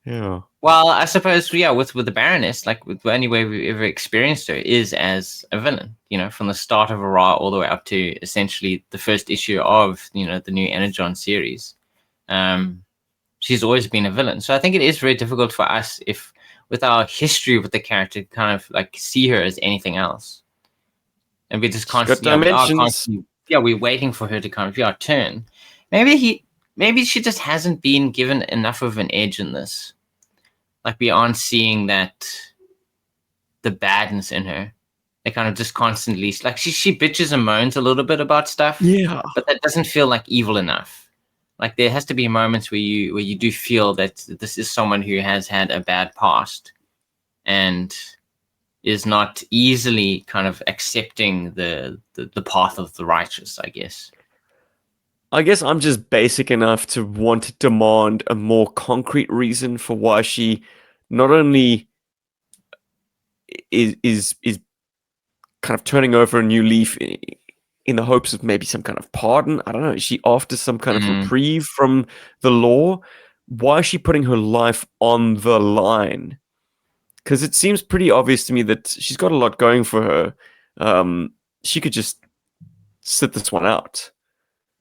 Yeah. Well, I suppose, with the Baroness, like the only way we've ever experienced her is as a villain, from the start of ARAH all the way up to essentially the first issue of, the new Energon series. She's always been a villain. So I think it is very difficult for us, with our history with the character, kind of like see her as anything else. And we're just constantly, we're waiting for her to kind of turn. Maybe she just hasn't been given enough of an edge in this. Like, we aren't seeing the badness in her. They kind of just constantly, like, she bitches and moans a little bit about stuff. Yeah. But that doesn't feel like evil enough. Like, there has to be moments where you do feel that this is someone who has had a bad past and is not easily kind of accepting the path of the righteous, I guess. I guess I'm just basic enough to want to demand a more concrete reason for why she not only is kind of turning over a new leaf in the hopes of maybe some kind of pardon. I don't know. Is she after some kind of reprieve from the law? Why is she putting her life on the line? Because it seems pretty obvious to me that she's got a lot going for her. She could just sit this one out.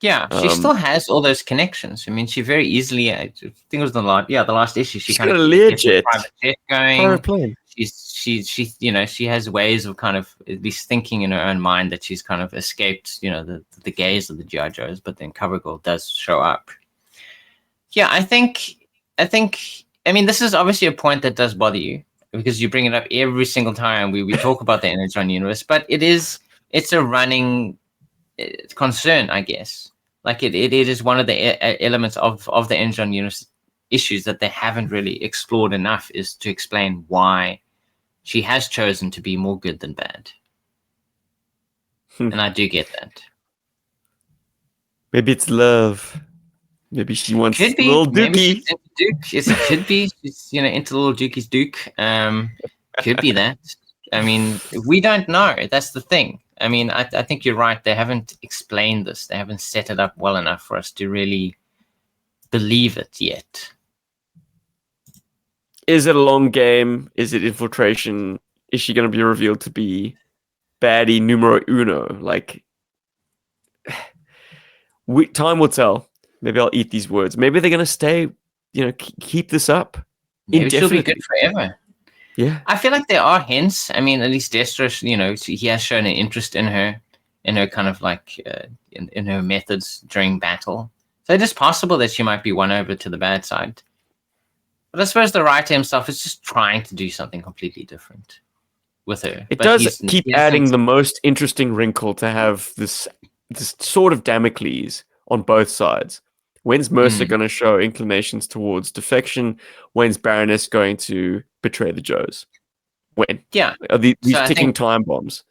Yeah, she still has all those connections. I mean, she very easily, I think it was the last issue, she kind of gets a private jet going. Private plane. She has ways of kind of at least thinking in her own mind that she's kind of escaped, the gaze of the GI Joes, but then CoverGirl does show up. Yeah, I mean, this is obviously a point that does bother you because you bring it up every single time we talk about the Energon Universe, but it's a running concern, I guess. Like, it is one of the elements of the Energon Universe issues that they haven't really explored enough, is to explain why she has chosen to be more good than bad. And I do get that. Maybe it's love. Maybe she wants little Dookie. Maybe she's into Duke. Yes, it could be. She's into little Dookie's Duke. Could be that. I mean, we don't know. That's the thing. I mean, I think you're right. They haven't explained this. They haven't set it up well enough for us to really believe it yet. Is it a long game? Is it infiltration? Is she going to be revealed to be baddie numero uno? Like, time will tell. Maybe I'll eat these words. Maybe they're going to stay, keep this up. Maybe she'll be good indefinitely. forever. Yeah. I feel like there are hints. I mean, at least Destro, he has shown an interest in her kind of like in her methods during battle. So it is possible that she might be won over to the bad side. But I suppose the writer himself is just trying to do something completely different with her. It But does keep adding the most interesting wrinkle to have this sort of Damocles on both sides. When's Mercer going to show inclinations towards defection? When's Baroness going to betray the Joes? When? Yeah. Are these ticking time bombs?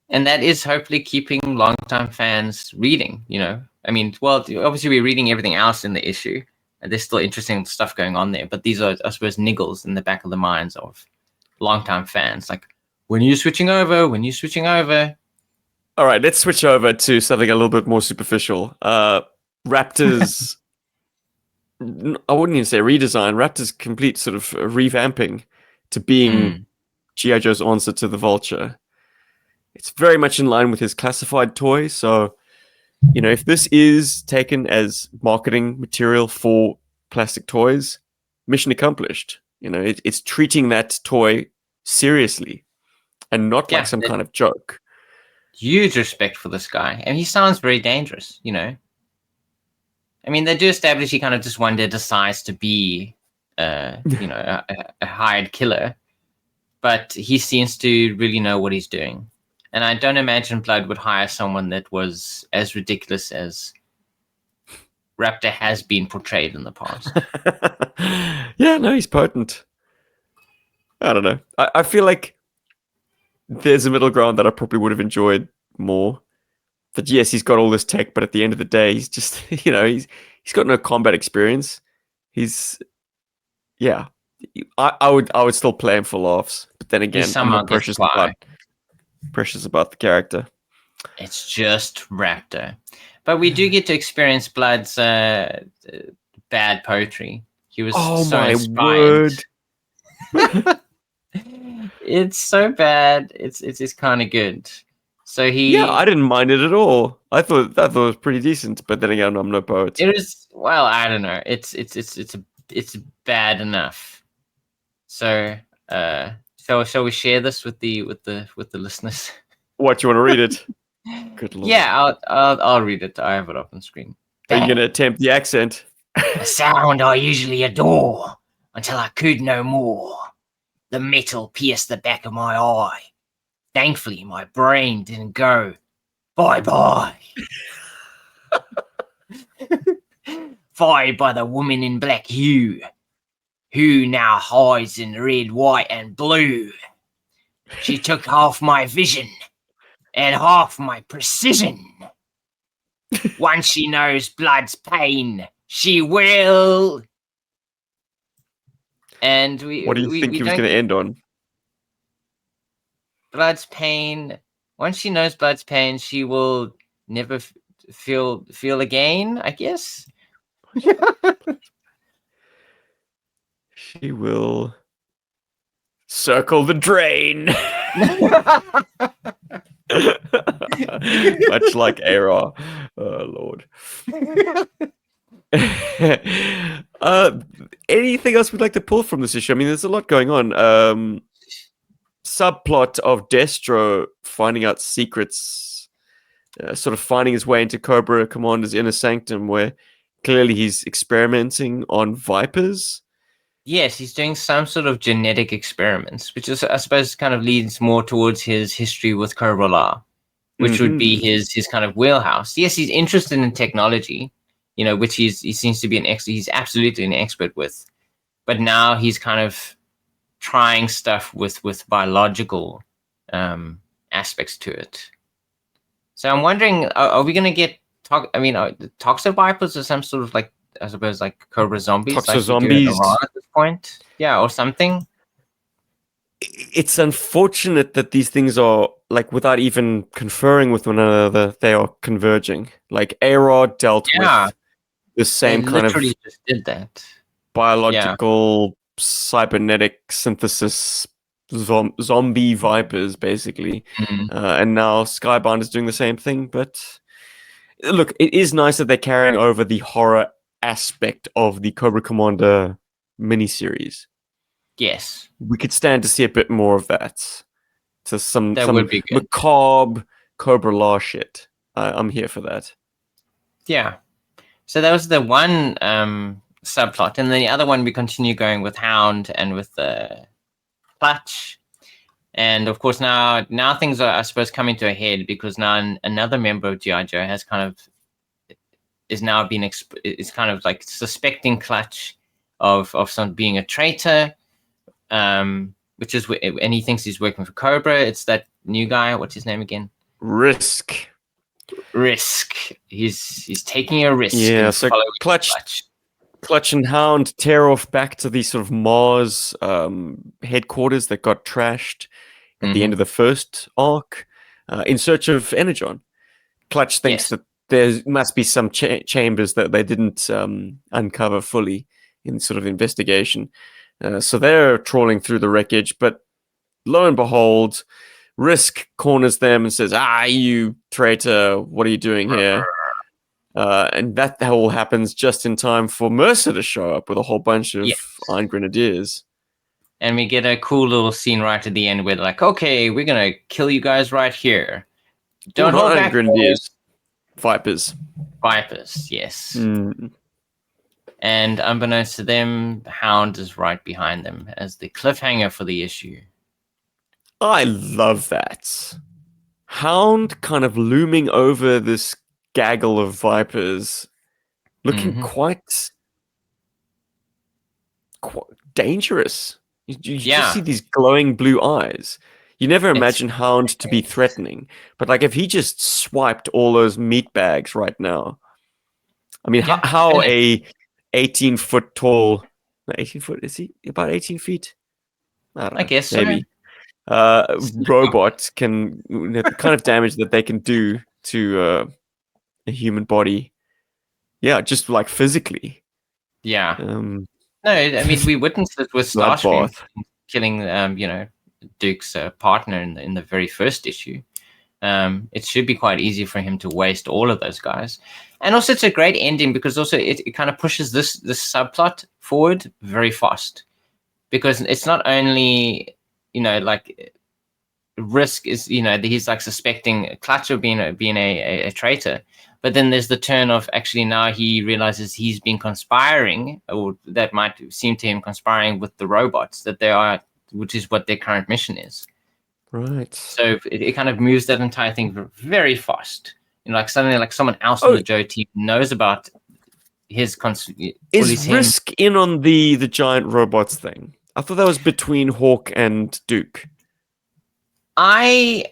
And that is hopefully keeping longtime fans reading, I mean, well, obviously we're reading everything else in the issue. And there's still interesting stuff going on there. But these are, I suppose, niggles in the back of the minds of longtime fans. Like, when are you switching over? When are you switching over? All right, let's switch over to something a little bit more superficial. Raptors, I wouldn't even say redesign, Raptors' complete sort of revamping to being GI Joe's answer to the Vulture. It's very much in line with his classified toy, so, if this is taken as marketing material for plastic toys, mission accomplished. It's treating that toy seriously and not like some kind of joke. Huge respect for this guy. And he sounds very dangerous, I mean, they do establish he kind of just one day decides to be, a hired killer. But he seems to really know what he's doing. And I don't imagine Blood would hire someone that was as ridiculous as Raptor has been portrayed in the past. Yeah, no, he's potent. I don't know. I feel like there's a middle ground that I probably would have enjoyed more. That yes, he's got all this tech, but at the end of the day, he's just he's got no combat experience. I would still play him for laughs, but then again, I'm not precious about the character. It's just Raptor, but we do get to experience Blood's bad poetry. He was so inspired. Word. It's so bad. It's kind of good. So I didn't mind it at all. I thought it was pretty decent, but then again, I'm no poet. It was, well, I don't know. It's bad enough. So shall we share this with the listeners? What, you want to read it? Good Lord. Yeah, I'll read it. I have it up on screen. Are you gonna attempt the accent? A sound I usually adore until I could no more. The metal pierced the back of my eye. Thankfully, my brain didn't go bye-bye. Fired by the woman in black hue, who now hides in red, white, and blue. She took half my vision and half my precision. Once she knows Blood's pain, she will. And what do you think he was going to end on? Blood's pain. Once she knows Blood's pain, she will never feel again, I guess. She will circle the drain. Much like ARAH. Oh, Lord. Anything else we'd like to pull from this issue? I mean, there's a lot going on. Subplot of Destro finding out secrets, sort of finding his way into Cobra Commander's inner sanctum, where clearly he's experimenting on vipers. Yes, he's doing some sort of genetic experiments, which is, I suppose, kind of leads more towards his history with Cobra La, which would be his kind of wheelhouse. Yes, he's interested in technology, which he seems to be he's absolutely an expert with. But now he's kind of trying stuff with biological aspects to it. So I'm wondering, are we going to get toxic vipers or some sort of like, I suppose, like Cobra zombies? Toxic zombies at this point? Yeah, or something. It's unfortunate that these things are, like, without even conferring with one another, they are converging. Like, ARAH dealt with the same kind of just did that. Biological cybernetic synthesis zombie vipers, basically. And now Skybound is doing the same thing. But look, it is nice that they're carrying over the horror aspect of the Cobra Commander miniseries. Yes, We could stand to see a bit more of that. To some would be good. macabre Cobra Law shit. I'm here for that. Yeah. So that was the one subplot, and then the other one we continue going with Hound and with the Clutch, and of course now things are, I suppose, coming to a head because now another member of GI Joe has kind of is now being is kind of like suspecting Clutch of some being a traitor, which is and he thinks he's working for Cobra. It's that new guy. What's his name again? Risk. He's taking a risk. Yeah, so Clutch and Hound tear off back to the sort of Mars headquarters that got trashed at the end of the first arc in search of Energon. Clutch thinks that there must be some chambers that they didn't uncover fully in sort of investigation. So they're trawling through the wreckage, but lo and behold, Risk corners them and says, you traitor, what are you doing here? And that all happens just in time for Mercer to show up with a whole bunch of Iron Grenadiers. And we get a cool little scene right at the end where they're like, okay, we're going to kill you guys right here. Don't hold back. Grenadiers. Vipers, yes. And unbeknownst to them, the Hound is right behind them as the cliffhanger for the issue. I love that. Hound kind of looming over this gaggle of vipers, looking quite dangerous. You just see these glowing blue eyes. You never imagine Hound to be threatening, but like if he just swiped all those meat bags right now, I mean, how a 18-foot tall, 18 foot, is he about 18 feet? I don't know, guess maybe. Robot can, the kind of damage that they can do to a human body. Yeah, just like physically. Yeah. No, I mean, we witnessed it with Starscream killing, Duke's partner in the very first issue. It should be quite easy for him to waste all of those guys. And also it's a great ending because also it kind of pushes this subplot forward very fast. Because it's not only, like Risk is, he's like suspecting Clutch of being a traitor. But then there's the turn of actually now he realizes he's been conspiring, or that might seem to him conspiring with the robots, that they are, which is what their current mission is. Right. So it kind of moves that entire thing very fast. Like suddenly, like someone else on the Joe team knows about his. Is Risk in on the giant robots thing? I thought that was between Hawk and Duke. I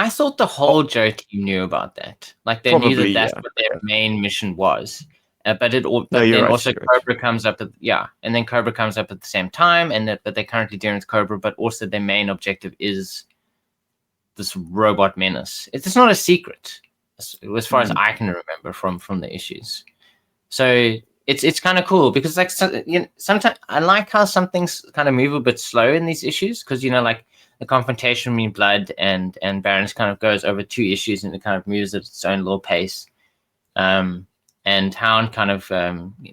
thought the whole Joe team knew about that. Like they knew that that's what their main mission was. But also Cobra comes up and then Cobra comes up at the same time, and that they're currently dealing with Cobra, but also their main objective is this robot menace. It's not a secret, as far as I can remember from the issues. So it's kind of cool because like sometimes I like how some things kind of move a bit slow in these issues because like the confrontation between Blood and Barons kind of goes over 2 issues and it kind of moves at its own little pace. And Hound kind of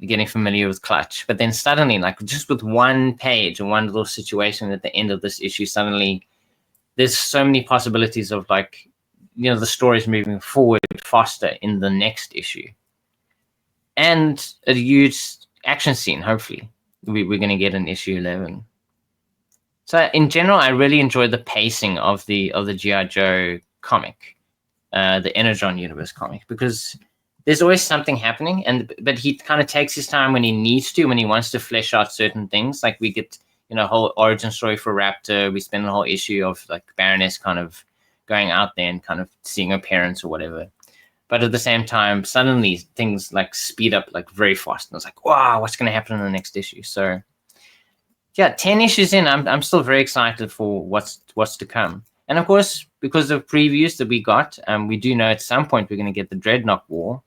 getting familiar with Clutch. But then suddenly, like just with one page and one little situation at the end of this issue, suddenly there's so many possibilities of like, the story's moving forward faster in the next issue. And a huge action scene, hopefully. We're going to get in issue 11. So in general, I really enjoyed the pacing of the GI Joe comic, the Energon Universe comic, because there's always something happening, but he kind of takes his time when he needs to, when he wants to flesh out certain things. Like we get, a whole origin story for Raptor. We spend a whole issue of like Baroness kind of going out there and kind of seeing her parents or whatever. But at the same time, suddenly things like speed up like very fast. And it's like, wow, what's going to happen in the next issue? So yeah, 10 issues in, I'm still very excited for what's to come. And of course, because of previews that we got, we do know at some point we're going to get the Dreadnought War.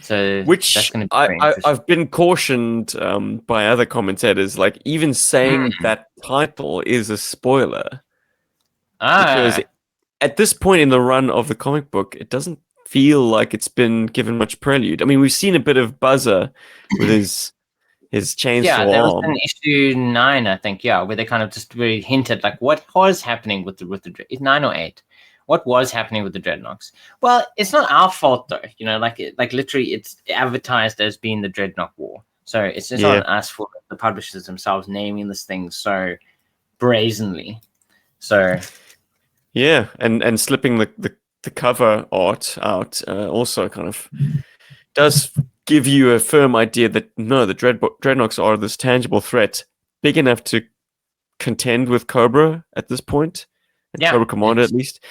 So which that's going to be I've been cautioned by other commentators, like even saying that title is a spoiler. Because at this point in the run of the comic book, it doesn't feel like it's been given much prelude. I mean, we've seen a bit of Buzzer with his chainsaw Yeah, there was arm. an issue 9, I think, yeah, where they kind of just very hinted like what was happening with the 9 or 8. What was happening with the Dreadnoks? Well, it's not our fault though, you know, like literally it's advertised as being the Dreadnought War. So it's just on us for the publishers themselves naming this thing so brazenly. So yeah, and slipping the cover art out also kind of does give you a firm idea that no, the Dreadnoks are this tangible threat, big enough to contend with Cobra at this point, and yeah, Cobra Commander at least.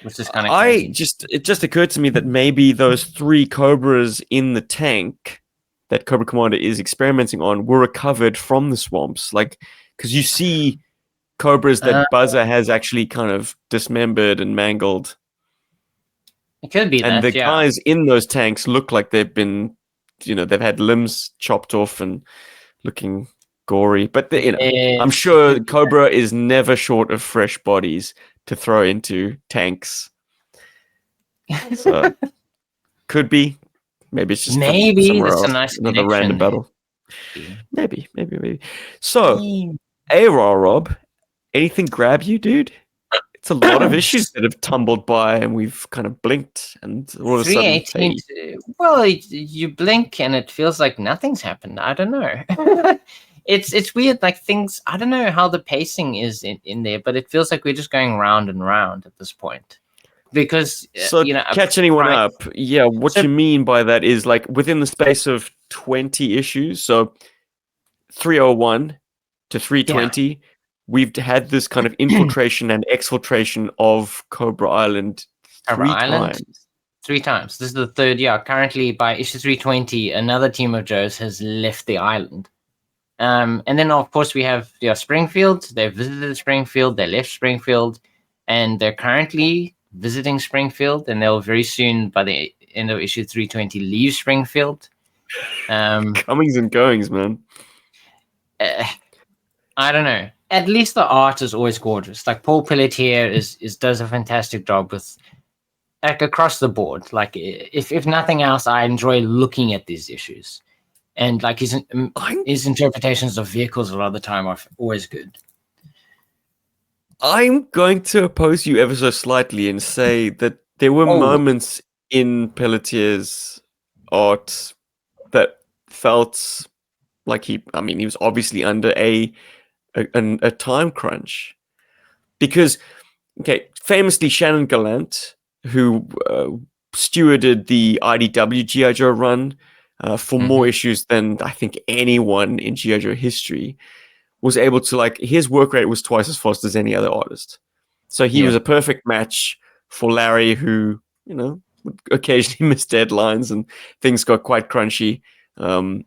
Which is kind of crazy. It just occurred to me that maybe those 3 Cobras in the tank that Cobra Commander is experimenting on were recovered from the swamps, like because you see Cobras that Buzzer has actually kind of dismembered and mangled. It could be and that, the guys in those tanks look like they've been, you know, they've had limbs chopped off and looking gory. But you know, I'm sure Cobra is never short of fresh bodies to throw into tanks. So could be, maybe it's just maybe somewhere that's else, a nice another random connection. battle. Maybe. So, ARAH, Rob, anything grab you, dude? It's a lot of issues that have tumbled by, and we've kind of blinked, and all of a sudden, 318. Well, you blink and it feels like nothing's happened. I don't know. It's weird. Like things, I don't know how the pacing is in there, but it feels like we're just going round and round at this point. Because so you know, catch anyone up? Yeah, what you mean by that is like within the space of 20 issues, so 301 to 320. We've had this kind of infiltration and exfiltration of Cobra Island three times. 3 times. This is the 3rd year. Currently, by issue 320, another team of Joes has left the island. And then, of course, we have Springfield. They've visited Springfield. They left Springfield. And they're currently visiting Springfield. And they'll very soon, by the end of issue 320, leave Springfield. Comings and goings, man. I don't know. At least the art is always gorgeous. Like Paul Pelletier does a fantastic job with, like, across the board. Like if nothing else, I enjoy looking at these issues, and like his interpretations of vehicles a lot of the time are always good. I'm going to oppose you ever so slightly and say that there were moments in Pelletier's art that felt like he was obviously under a time crunch, because famously Shannon Gallant, who stewarded the IDW GI Joe run for more issues than I think anyone in GI Joe history, was able to, like, his work rate was twice as fast as any other artist. So he was a perfect match for Larry, who, you know, would occasionally miss deadlines and things got quite crunchy. But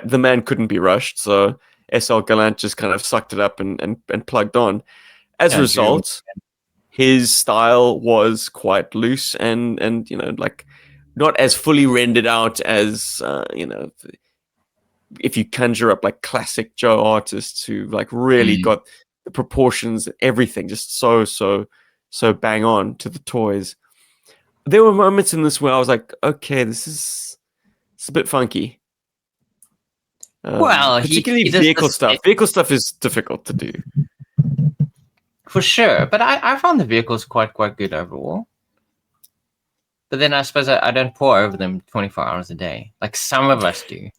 the man couldn't be rushed, so SL Gallant just kind of sucked it up and plugged on. As a result, his style was quite loose and you know, like, not as fully rendered out as you know, if you conjure up like classic Joe artists who like really got the proportions, everything just so bang on to the toys. There were moments in this where I was like, okay, it's a bit funky. Well, particularly vehicle stuff. Vehicle stuff is difficult to do, for sure. But I found the vehicles quite good overall. But then I suppose I don't pour over them 24 hours a day, like some of us do.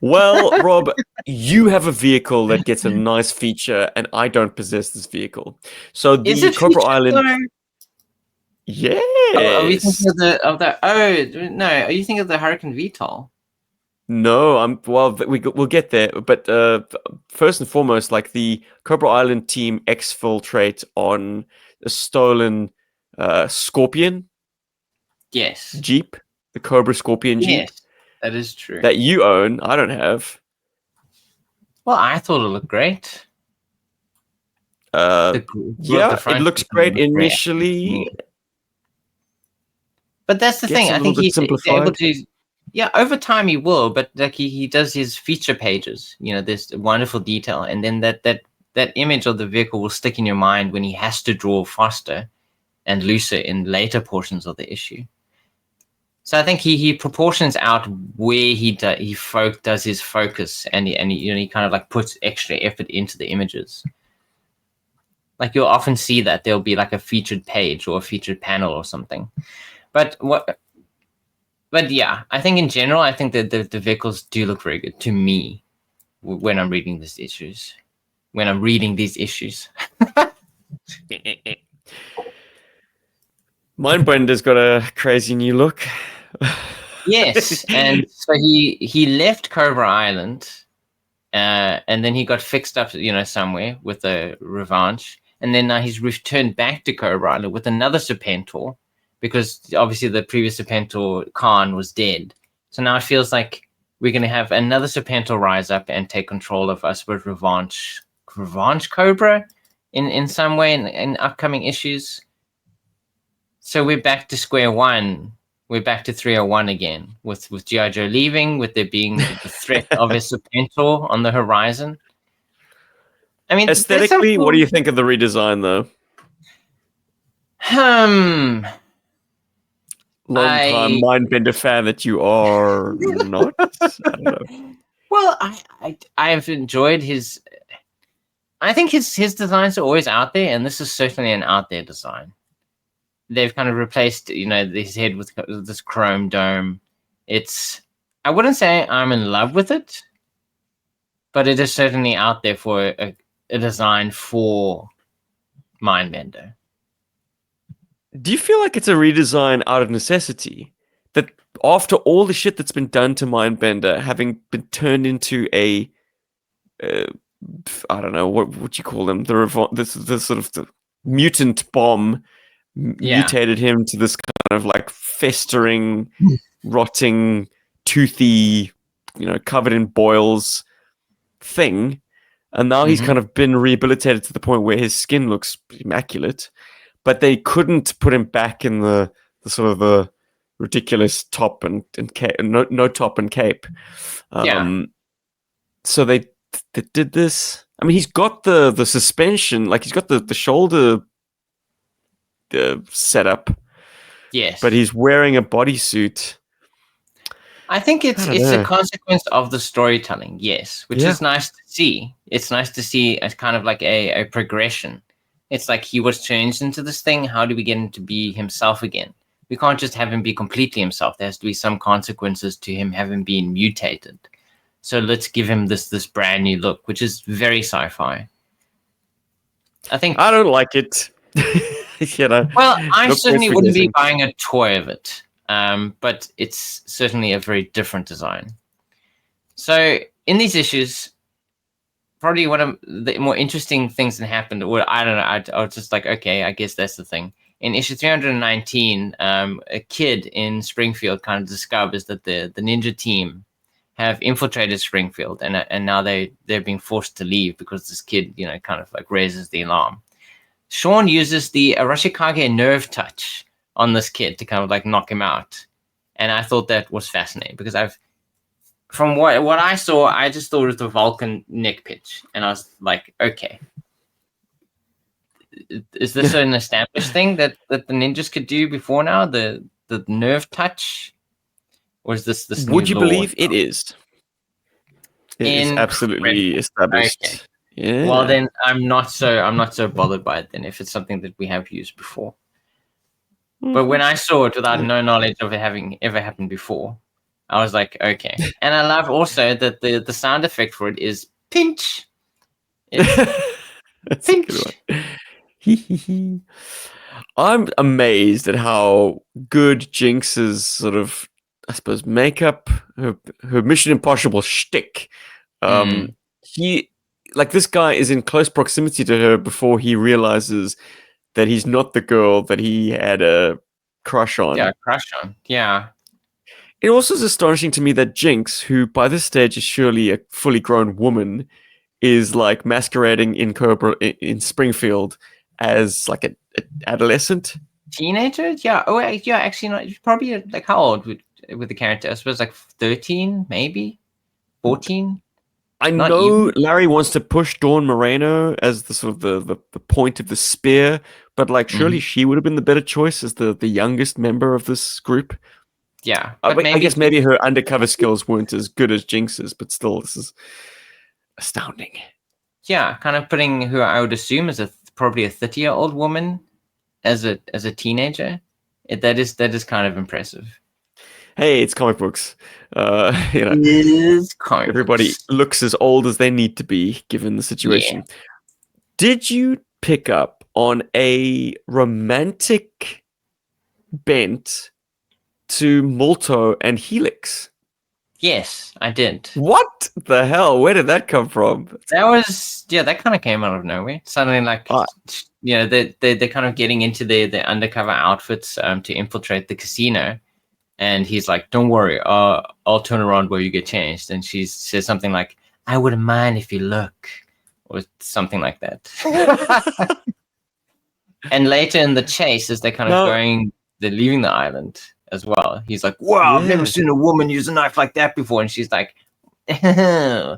Well, Rob, you have a vehicle that gets a nice feature, and I don't possess this vehicle. So the Cobra Island. Yes. Oh, are we thinking of the? Oh no! Are you thinking of the Hurricane VTOL? No, we'll get there. But first and foremost, like the Cobra Island team exfiltrate on a stolen Scorpion. Yes. Jeep, the Cobra Scorpion Jeep. Yes, that is true. That you own, I don't have. Well, I thought it looked great. It looks great initially. But that's the thing. I think he's able to. Yeah, over time he will, but like he does his feature pages. You know, there's wonderful detail, and then that image of the vehicle will stick in your mind when he has to draw faster. and looser in later portions of the issue. So I think he proportions out where he does his focus, and he kind of like puts extra effort into the images. Like you'll often see that there'll be like a featured page or a featured panel or something. But yeah, I think in general, I think that the vehicles do look very good to me when I'm reading these issues. Mindbender's got a crazy new look. Yes, and so he left Cobra Island, and then he got fixed up, somewhere with a revanche, and then now he's returned back to Cobra Island with another Serpentor, because obviously the previous Serpentor Khan was dead. So now it feels like we're going to have another Serpentor rise up and take control of us with Revanche Cobra in some way in upcoming issues. So we're back to square one. We're back to 301 again with GI Joe leaving, with there being the threat of a Serpentor on the horizon. I mean, aesthetically, what do you think of the redesign, though? Long-time Mindbender fan that you are not. I don't know. Well, I've enjoyed his. I think his designs are always out there, and this is certainly an out there design. They've kind of replaced, his head with this chrome dome. I wouldn't say I'm in love with it, but it is certainly out there for a design for Mindbender. Do you feel like it's a redesign out of necessity? That after all the shit that's been done to Mindbender, having been turned into a, I don't know, what you call them, the sort of the mutant bomb, mutated him to this kind of like festering, rotting, toothy, covered in boils thing. And now he's kind of been rehabilitated to the point where his skin looks immaculate. But they couldn't put him back in the sort of the ridiculous top and cape, no top and cape. So they did this. I mean, he's got the suspension, like he's got the shoulder setup. Yes, but he's wearing a bodysuit. I think it's a consequence of the storytelling, yes, which is nice to see. It's nice to see as kind of like a progression. It's like he was changed into this thing. How do we get him to be himself again? We can't just have him be completely himself. There has to be some consequences to him having been mutated. So let's give him this brand new look, which is very sci-fi. I don't like it. Well, I certainly wouldn't be buying a toy of it. But it's certainly a very different design. So in these issues, probably one of the more interesting things that happened, or I don't know, I was just like, okay, I guess that's the thing. In issue 319, a kid in Springfield kind of discovers that the ninja team have infiltrated Springfield, and now they're being forced to leave because this kid, kind of like raises the alarm. Sean uses the Arashikage nerve touch on this kid to kind of like knock him out. And I thought that was fascinating because from what I saw, I just thought it was the Vulcan neck pitch. And I was like, okay, is this an established thing that the ninjas could do before now? The nerve touch? Or is this Would you believe it is? It is absolutely established. Okay. Yeah. Well, then I'm not so bothered by it then if it's something that we have used before. But when I saw it without no knowledge of it having ever happened before, I was like, okay. And I love also that the sound effect for it is pinch. That's pinch. I'm amazed at how good Jinx's sort of, I suppose, makeup, her Mission Impossible shtick. This guy is in close proximity to her before he realizes that he's not the girl that he had a crush on. Yeah, crush on. Yeah. It also is astonishing to me that Jinx, who by this stage is surely a fully grown woman, is like masquerading in Springfield as like an adolescent. Teenager? Yeah. Oh, yeah, actually, not probably like how old with the character? I suppose like 13, maybe 14. I Not know even. Larry wants to push Dawn Moreno as the sort of the point of the spear, but like surely Mhm. she would have been the better choice as the youngest member of this group. Yeah, but I maybe guess maybe her undercover skills weren't as good as Jinx's, but still, this is astounding. yeah, kind of putting who I would assume is probably a 30-year-old woman as a teenager. That is kind of impressive. Hey, it's comic books. Is comic Everybody books. looks as old as they need to be given the Yeah. situation. Did you pick up on a romantic bent to Molto and Helix? Yes, I did. What the hell? Where did that come from? That kind of came out of nowhere. Suddenly, like, Uh, they're kind of getting into their undercover outfits to infiltrate the casino. And he's like, "Don't worry, I'll turn around where you get changed." And she says something like, "I wouldn't mind if you look," or something like that. And later in the chase, as they're kind of no, they're leaving the island as well. He's like, "Wow, I've never yeah. seen a woman use a knife like that before." And she's like, "I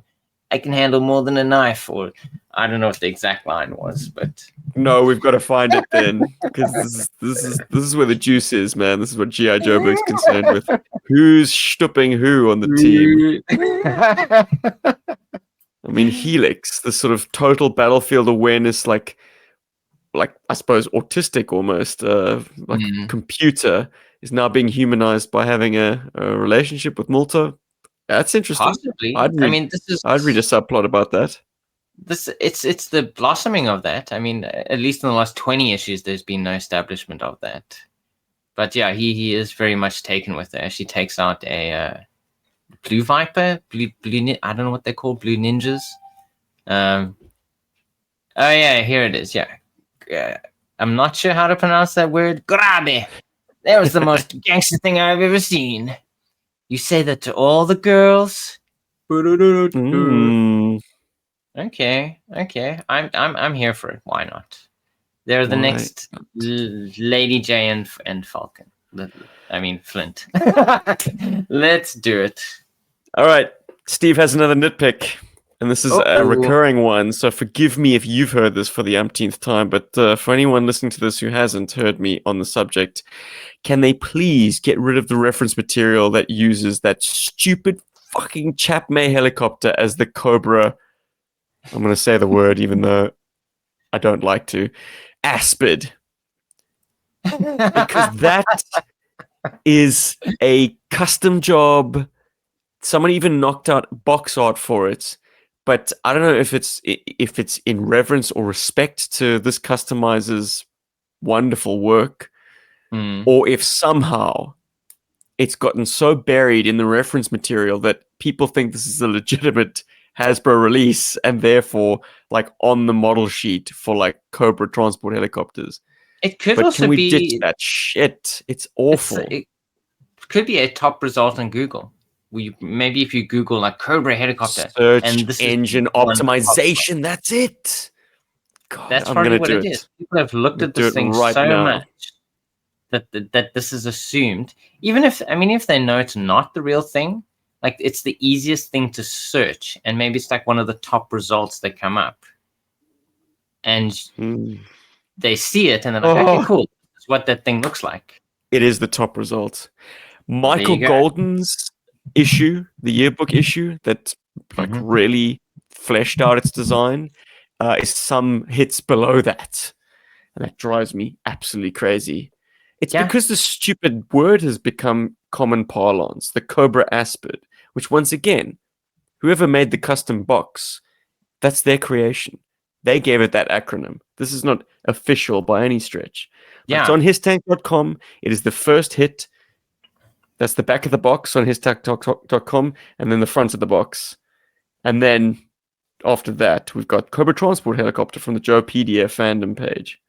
can handle more than a knife," or I don't know what the exact line was, but No, we've got to find it then, because this is where the juice is, man. This is what GI Joburg's concerned with. Who's stopping who on the team? I mean, Helix, the sort of total battlefield awareness, like I suppose autistic almost, like computer, is now being humanized by having a relationship with Molto. That's interesting. possibly. I'd I read mean, I'd read a subplot about that. it's the blossoming of that. I mean, at least in the last 20 issues, there's been no establishment of that. But yeah, he is very much taken with it. She takes out a blue viper, I don't know what they're called, blue ninjas. Oh yeah, here it is. Yeah, I'm not sure how to pronounce that word. Grabe. That was the most gangster thing I've ever seen. You say that to all the girls. Mm, Okay. I'm here for it. Why not? They're the why? next Lady J and Falcon. I mean Flint. Let's do it. All right. Steve has another nitpick, and this is a Oh, recurring one. So forgive me if you've heard this for the umpteenth time, but for anyone listening to this who hasn't heard me on the subject, can they please get rid of the reference material that uses that stupid fucking Chap May helicopter as the Cobra? I'm going to say the word, even though I don't like to. Aspid. Because that is a custom job. Someone even knocked out box art for it, but I don't know if it's in reverence or respect to this customizer's wonderful work, or if somehow it's gotten so buried in the reference material that people think this is a legitimate Hasbro release and therefore like on the model sheet for like Cobra transport helicopters. It could But can also we ditch be that shit? It's awful. it could be a top result on Google. Maybe if you Google like Cobra helicopter, Search and this is engine one of the top spots. optimization. That's it. God, That's I'm probably gonna what do it it. is. People have looked I'm gonna at do this it thing right so now. much that this is assumed. Even if if they know it's not the real thing, like it's the easiest thing to search, and maybe it's like one of the top results that come up, and they see it and they're like, okay, Oh, cool. That's what that thing looks like. it is the top result. There Michael you go. Golden's issue, the yearbook issue that like really fleshed out its design, is some hits below that, and that drives me absolutely crazy. It's Yeah. because the stupid word has become common parlance, the Cobra Aspid, which once again, whoever made the custom box, that's their creation. They gave it that acronym. This is not official by any stretch. But it's Yeah. on histank.com. It is the first hit. That's the back of the box on histank.com, and then the front of the box. And then after that, we've got Cobra Transport Helicopter from the Joepedia fandom page.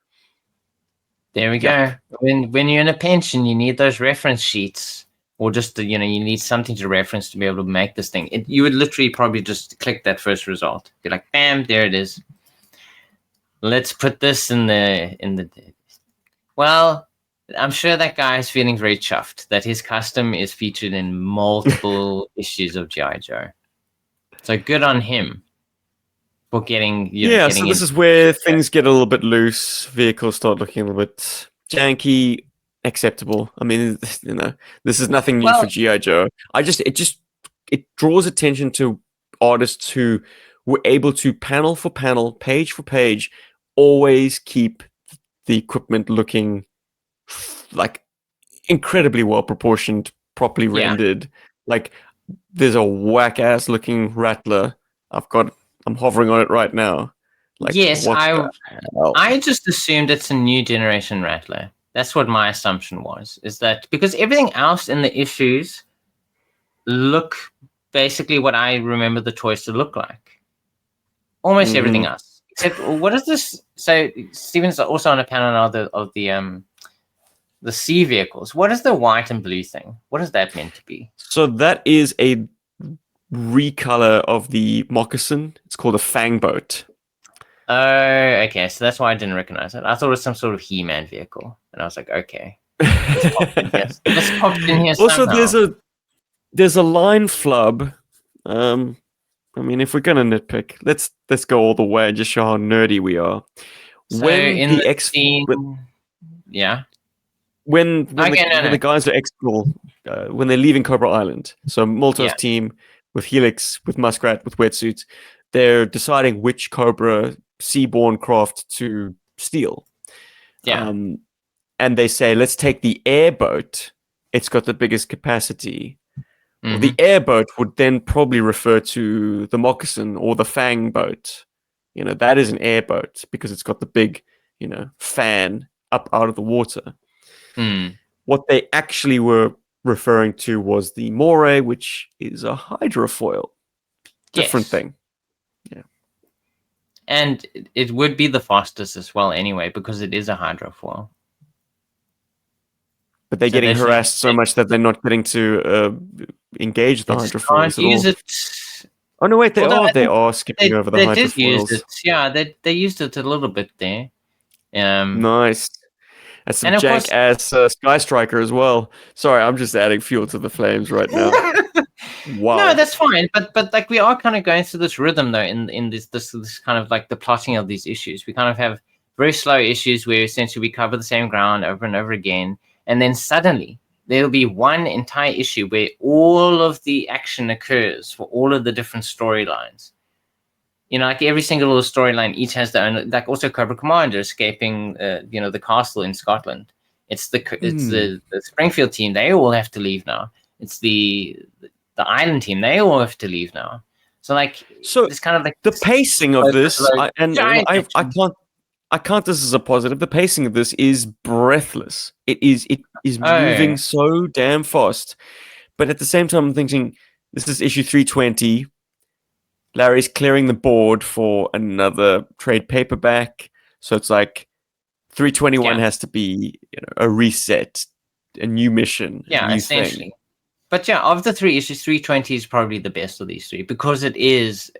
There we Yuck. go. When you're in a pension, you need those reference sheets, or just you need something to reference to be able to make this thing. You would literally probably just click that first result. Be like, bam, there it is. Let's put this in the. Well, I'm sure that guy is feeling very chuffed that his custom is featured in multiple issues of GI Joe. So good on him for getting So this is where things get a little bit loose. Vehicles start looking a little bit janky. Acceptable. I mean, this is nothing new for GI Joe. It draws attention to artists who were able to panel for panel, page for page, always keep the equipment looking like incredibly well proportioned, properly rendered. Like there's a whack ass looking Rattler. I'm hovering on it right now. Like, yes, hell? I just assumed it's a new generation Rattler. That's what my assumption was, is that because everything else in the issues look basically what I remember the toys to look like. Almost everything else. Except, what is this? So Steven's also on a panel now of the sea vehicles. What is the white and blue thing? What is that meant to be? So that is a recolor of the moccasin. It's called a fang boat. Oh, okay. So that's why I didn't recognize it. I thought it was some sort of He-Man vehicle, and I was like, okay. This popped in here also, somehow. there's a line flub. I mean, if we're gonna nitpick, let's go all the way and just show how nerdy we are. So when in the scene, yeah. When the guys are when they're leaving Cobra Island, so Molto's team with Helix, with Muskrat, with wetsuits, they're deciding which Cobra seaborne craft to steal. Yeah. And they say, let's take the airboat. It's got the biggest capacity. Well, the airboat would then probably refer to the moccasin or the fang boat. That is an airboat because it's got the big, fan up out of the water. What they actually were referring to was the moray, which is a hydrofoil. Different thing. Yeah. And it would be the fastest as well anyway, because it is a hydrofoil. But they're getting harassed so much that they're not getting to engage the hydrofoils at all. Use it. Oh, no, wait, they are skipping over the hydrofoils. They did use it. Yeah, they used it a little bit there. Nice. That's some jank-ass Sky Striker as well. Sorry, I'm just adding fuel to the flames right now. Wow. No, that's fine. But like we are kind of going through this rhythm though in this kind of like the plotting of these issues. We kind of have very slow issues where essentially we cover the same ground over and over again, and then suddenly there'll be one entire issue where all of the action occurs for all of the different storylines. Like every single little storyline each has their own. Like also Cobra Commander escaping, the castle in Scotland. It's the Springfield team. They all have to leave now. It's the island team. They all have to leave now. So it's kind of like the pacing of this. I can't. This is a positive. The pacing of this is breathless. It is moving so damn fast. But at the same time, I'm thinking this is issue 320. Larry's clearing the board for another trade paperback. So it's like 321 has to be a reset, a new mission, a new essentially. thing. But of the 3 issues, 320 is probably the best of these three because it is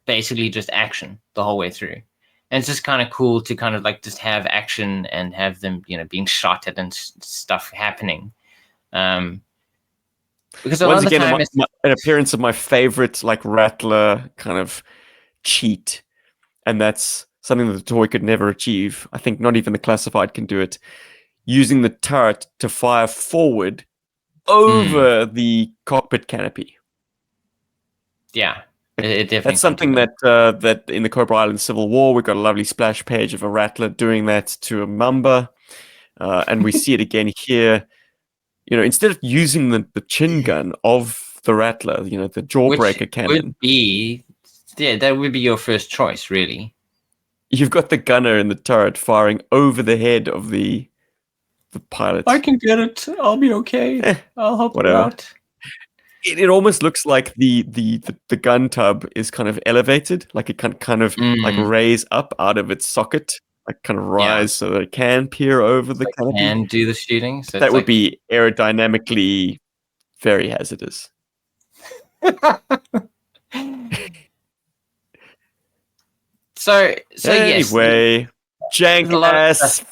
basically just action the whole way through. And it's just kind of cool to kind of like just have action and have them, being shot at and stuff happening. Because once again, an appearance of my favorite Rattler kind of cheat, and that's something that the toy could never achieve. I think not even the classified can do it. Using the turret to fire forward over the cockpit canopy. Yeah, it definitely. That's something that in the Cobra Island Civil War, we've got a lovely splash page of a Rattler doing that to a Mamba, and we see it again here. Instead of using the chin gun of the Rattler, the jawbreaker cannon. That would be your first choice, really. You've got the gunner in the turret firing over the head of the pilot. I can get it. I'll be okay. I'll help you out. It almost looks like the gun tub is kind of elevated, like it can kind of like raise up out of its socket. Like kind of rise so that it can peer over the canopy. And do the shooting. So that would be aerodynamically very hazardous. so anyway, jank ass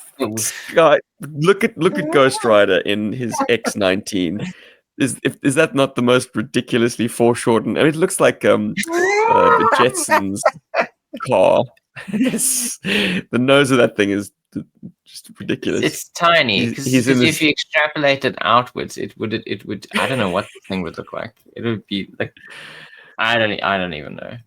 guy. Look at Ghost Rider in his X-19. Is that not the most ridiculously foreshortened? I mean, it looks like the Jetsons car. Yes, the nose of that thing is just ridiculous. It's tiny He's in because if this. you extrapolate it outwards, it would. I don't know what the thing would look like. It would be like I don't even know.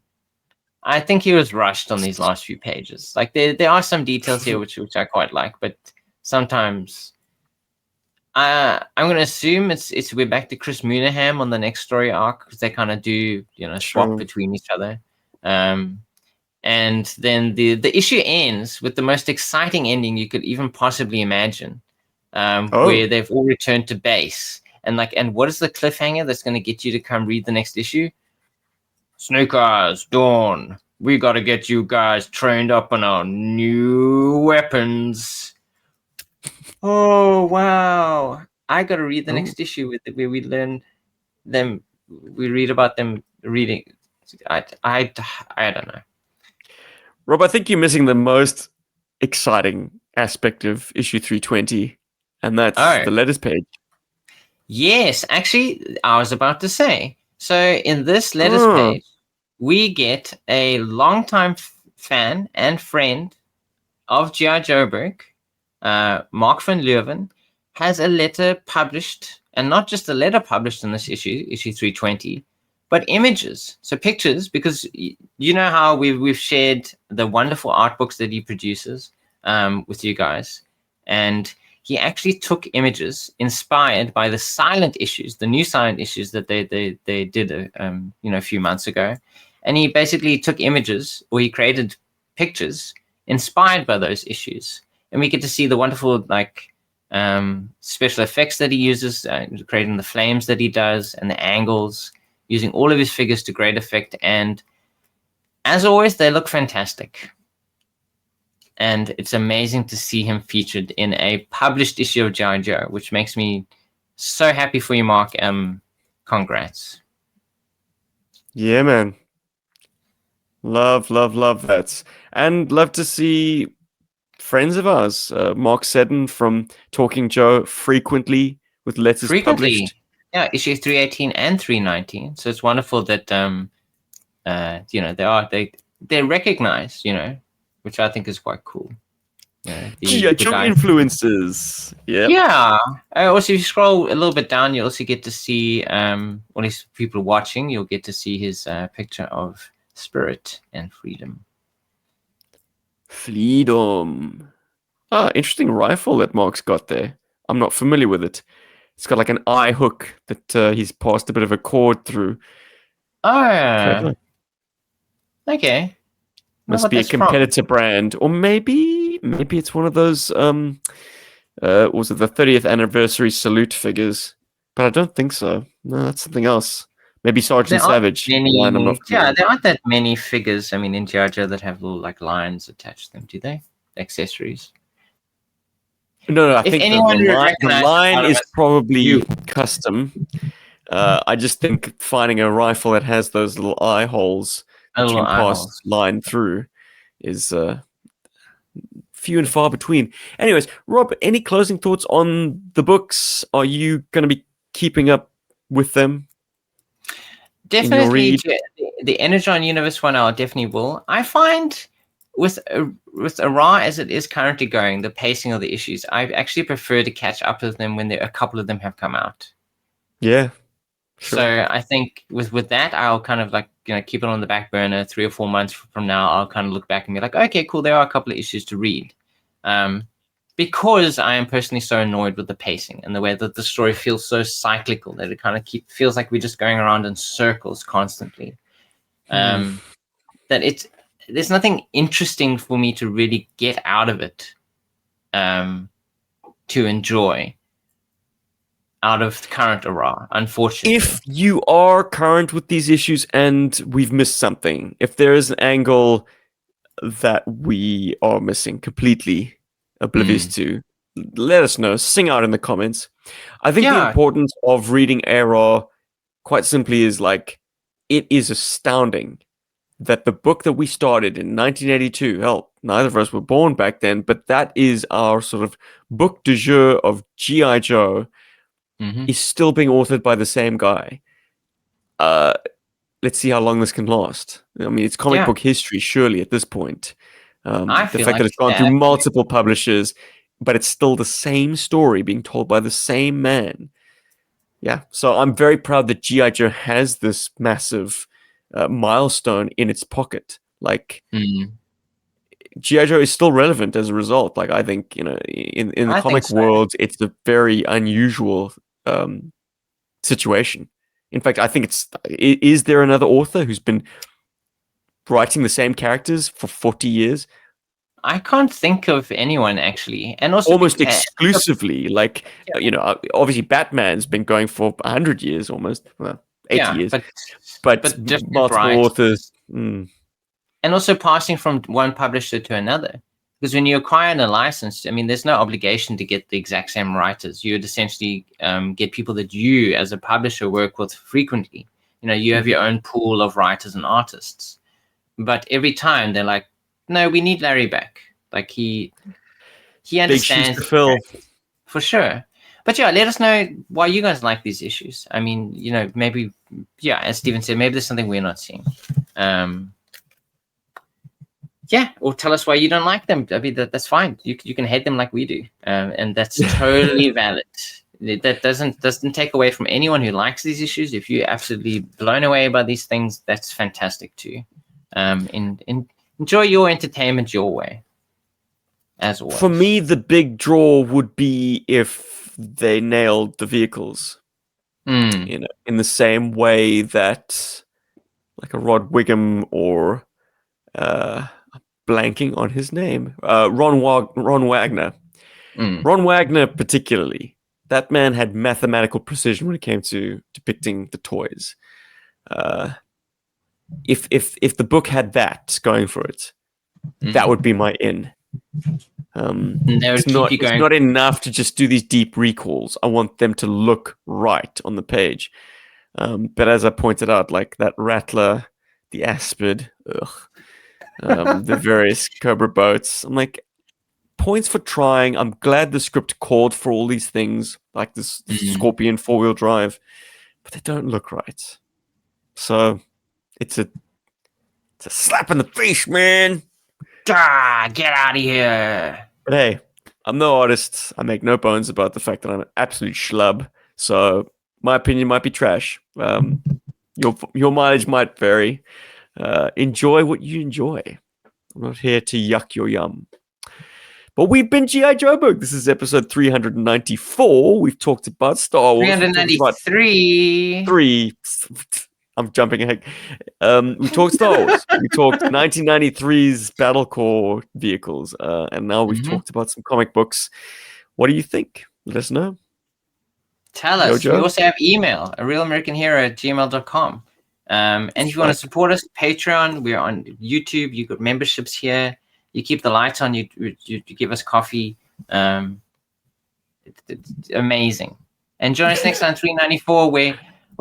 I think he was rushed on these last few pages. Like there are some details here which I quite like, but sometimes I'm gonna assume it's we're back to Chris Moonaham on the next story arc because they kind of do swap True. between each other. And then the issue ends with the most exciting ending you could even possibly imagine, where they've all returned to base. And what is the cliffhanger that's going to get you to come read the next issue? Snake Eyes, Dawn, we got to get you guys trained up on our new weapons. Oh, wow. I got to read the next issue where we learn them. We read about them reading. I don't know. Rob, I think you're missing the most exciting aspect of issue 320, and that's the letters page. Yes, actually, I was about to say. So in this letters page, we get a longtime fan and friend of GI Joburg, Mark van Leuven, has a letter published, and not just a letter published in this issue 320, but images, so pictures, because you know how we've shared the wonderful art books that he produces with you guys, and he actually took images inspired by the silent issues, the new silent issues that they did a few months ago, and he basically took images, or he created pictures inspired by those issues, and we get to see the wonderful special effects that he uses, creating the flames that he does and the angles, using all of his figures to great effect. And as always, they look fantastic. And it's amazing to see him featured in a published issue of GI Joe, which makes me so happy for you, Mark. Congrats. Yeah, man. Love that. And love to see friends of ours, Mark Seddon from Talking Joe, frequently with letters published. Yeah, issue 318 and 319. So it's wonderful that they're recognized, which I think is quite cool. GI Joe influences. Yeah. Also, if you scroll a little bit down, you also get to see, all these people watching, you'll get to see his picture of Spirit and Freedom. Interesting rifle that Mark's got there. I'm not familiar with it. It's got like an eye hook that he's passed a bit of a cord through. Oh, okay. Must be a competitor brand, or maybe it's one of those was it the 30th anniversary salute figures? But I don't think so. No, that's something else. Maybe Sergeant Savage. There aren't that many figures. I mean, in GI Joe that have little lines attached to them, do they? Accessories. No. I think the line is probably custom. I just think finding a rifle that has those little eye holes that you can pass line through is few and far between. Anyways, Rob, any closing thoughts on the books? Are you going to be keeping up with them? Definitely, the Energon Universe one, I definitely will. I find with ARAH as it is currently going, the pacing of the issues, I actually prefer to catch up with them when a couple of them have come out. Yeah. Sure. So I think with that, I'll kind of keep it on the back burner. 3 or 4 months from now, I'll kind of look back and be like, okay, cool, there are a couple of issues to read. Because I am personally so annoyed with the pacing and the way that the story feels so cyclical that it kind of feels like we're just going around in circles constantly. That there's nothing interesting for me to really get out of it to enjoy out of current ARAH, unfortunately. If you are current with these issues and we've missed something, if there is an angle that we are missing, completely oblivious to, let us know. Sing out in the comments. I think the importance of reading ARAH, quite simply, is it is astounding that the book that we started in 1982, hell, neither of us were born back then, but that is our sort of book du jour of GI Joe. is still being authored by the same guy. Let's see how long this can last. I mean, it's comic book history, surely, at this point. I The feel fact like that it's gone through that. multiple publishers, but it's still the same story being told by the same man. Yeah, so I'm very proud that GI Joe has this massive milestone in its pocket. Like, GI Joe is still relevant as a result. Like, I think, you know, in the I think comic so. world, it's a very unusual situation. In fact, I think is there another author who's been writing the same characters for 40 years? I can't think of anyone actually, and also Almost exclusively. Like, you know, obviously Batman's been going for 100 years almost, well, 80 years, but different multiple writers. authors. And also passing from one publisher to another. Because when you acquire a license, I mean, there's no obligation to get the exact same writers. You would essentially get people that you, as a publisher, work with frequently. You know, you have your own pool of writers and artists. But every time they're like, no, we need Larry back. Like he understands. Big shoes to fill. For sure. But yeah, let us know why you guys like these issues. I mean, you know, maybe, yeah, as Steven said, maybe there's something we're not seeing. Yeah, or tell us why you don't like them. I mean, that's fine. You can hate them like we do, and that's totally valid. That doesn't take away from anyone who likes these issues. If you're absolutely blown away by these things, that's fantastic too. Enjoy your entertainment your way, as always. For me, the big draw would be if they nailed the vehicles, you know, in the same way that, like, a Rod Wiggum or blanking on his name, Ron Wagner. Ron Wagner, particularly, that man had mathematical precision when it came to depicting the toys. If the book had that going for it, that would be my in. It's not enough to just do these deep recalls. I want them to look right on the page. But as I pointed out, like that Rattler, the Aspid, the various Cobra boats, I'm like, points for trying. I'm glad the script called for all these things, like this Scorpion 4-wheel drive, but they don't look right. So it's a slap in the face, man. Get out of here. But hey, I'm no artist. I make no bones about the fact that I'm an absolute schlub. So my opinion might be trash. Your mileage might vary. Enjoy what you enjoy. I'm not here to yuck your yum. But we've been GI Joburg. This is episode 394. We've talked about Star Wars. 393. I'm jumping ahead. We talked Star Wars. We talked 1993's Battle Corps vehicles. And now we've talked about some comic books. What do you think? Let us know. Tell us. We also have email, arealamericanhero@gmail.com. And if you want to support us, Patreon, we're on YouTube. You've got memberships here. You keep the lights on. You give us coffee. It's amazing. And join us next time, 394, where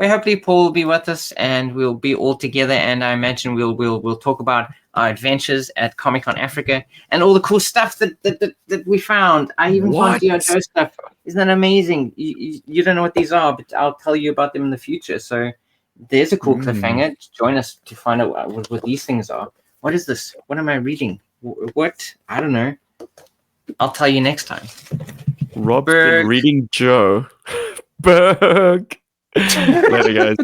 hopefully Paul will be with us and we'll be all together. And I imagine we'll talk about our adventures at Comic-Con Africa and all the cool stuff that we found. I even found GI Joe stuff. Isn't that amazing? You don't know what these are, but I'll tell you about them in the future. So there's a cool cliffhanger. Join us to find out what these things are. What is this? What am I reading? What? I don't know. I'll tell you next time. Rob's been reading Joe. Berg. Later, guys.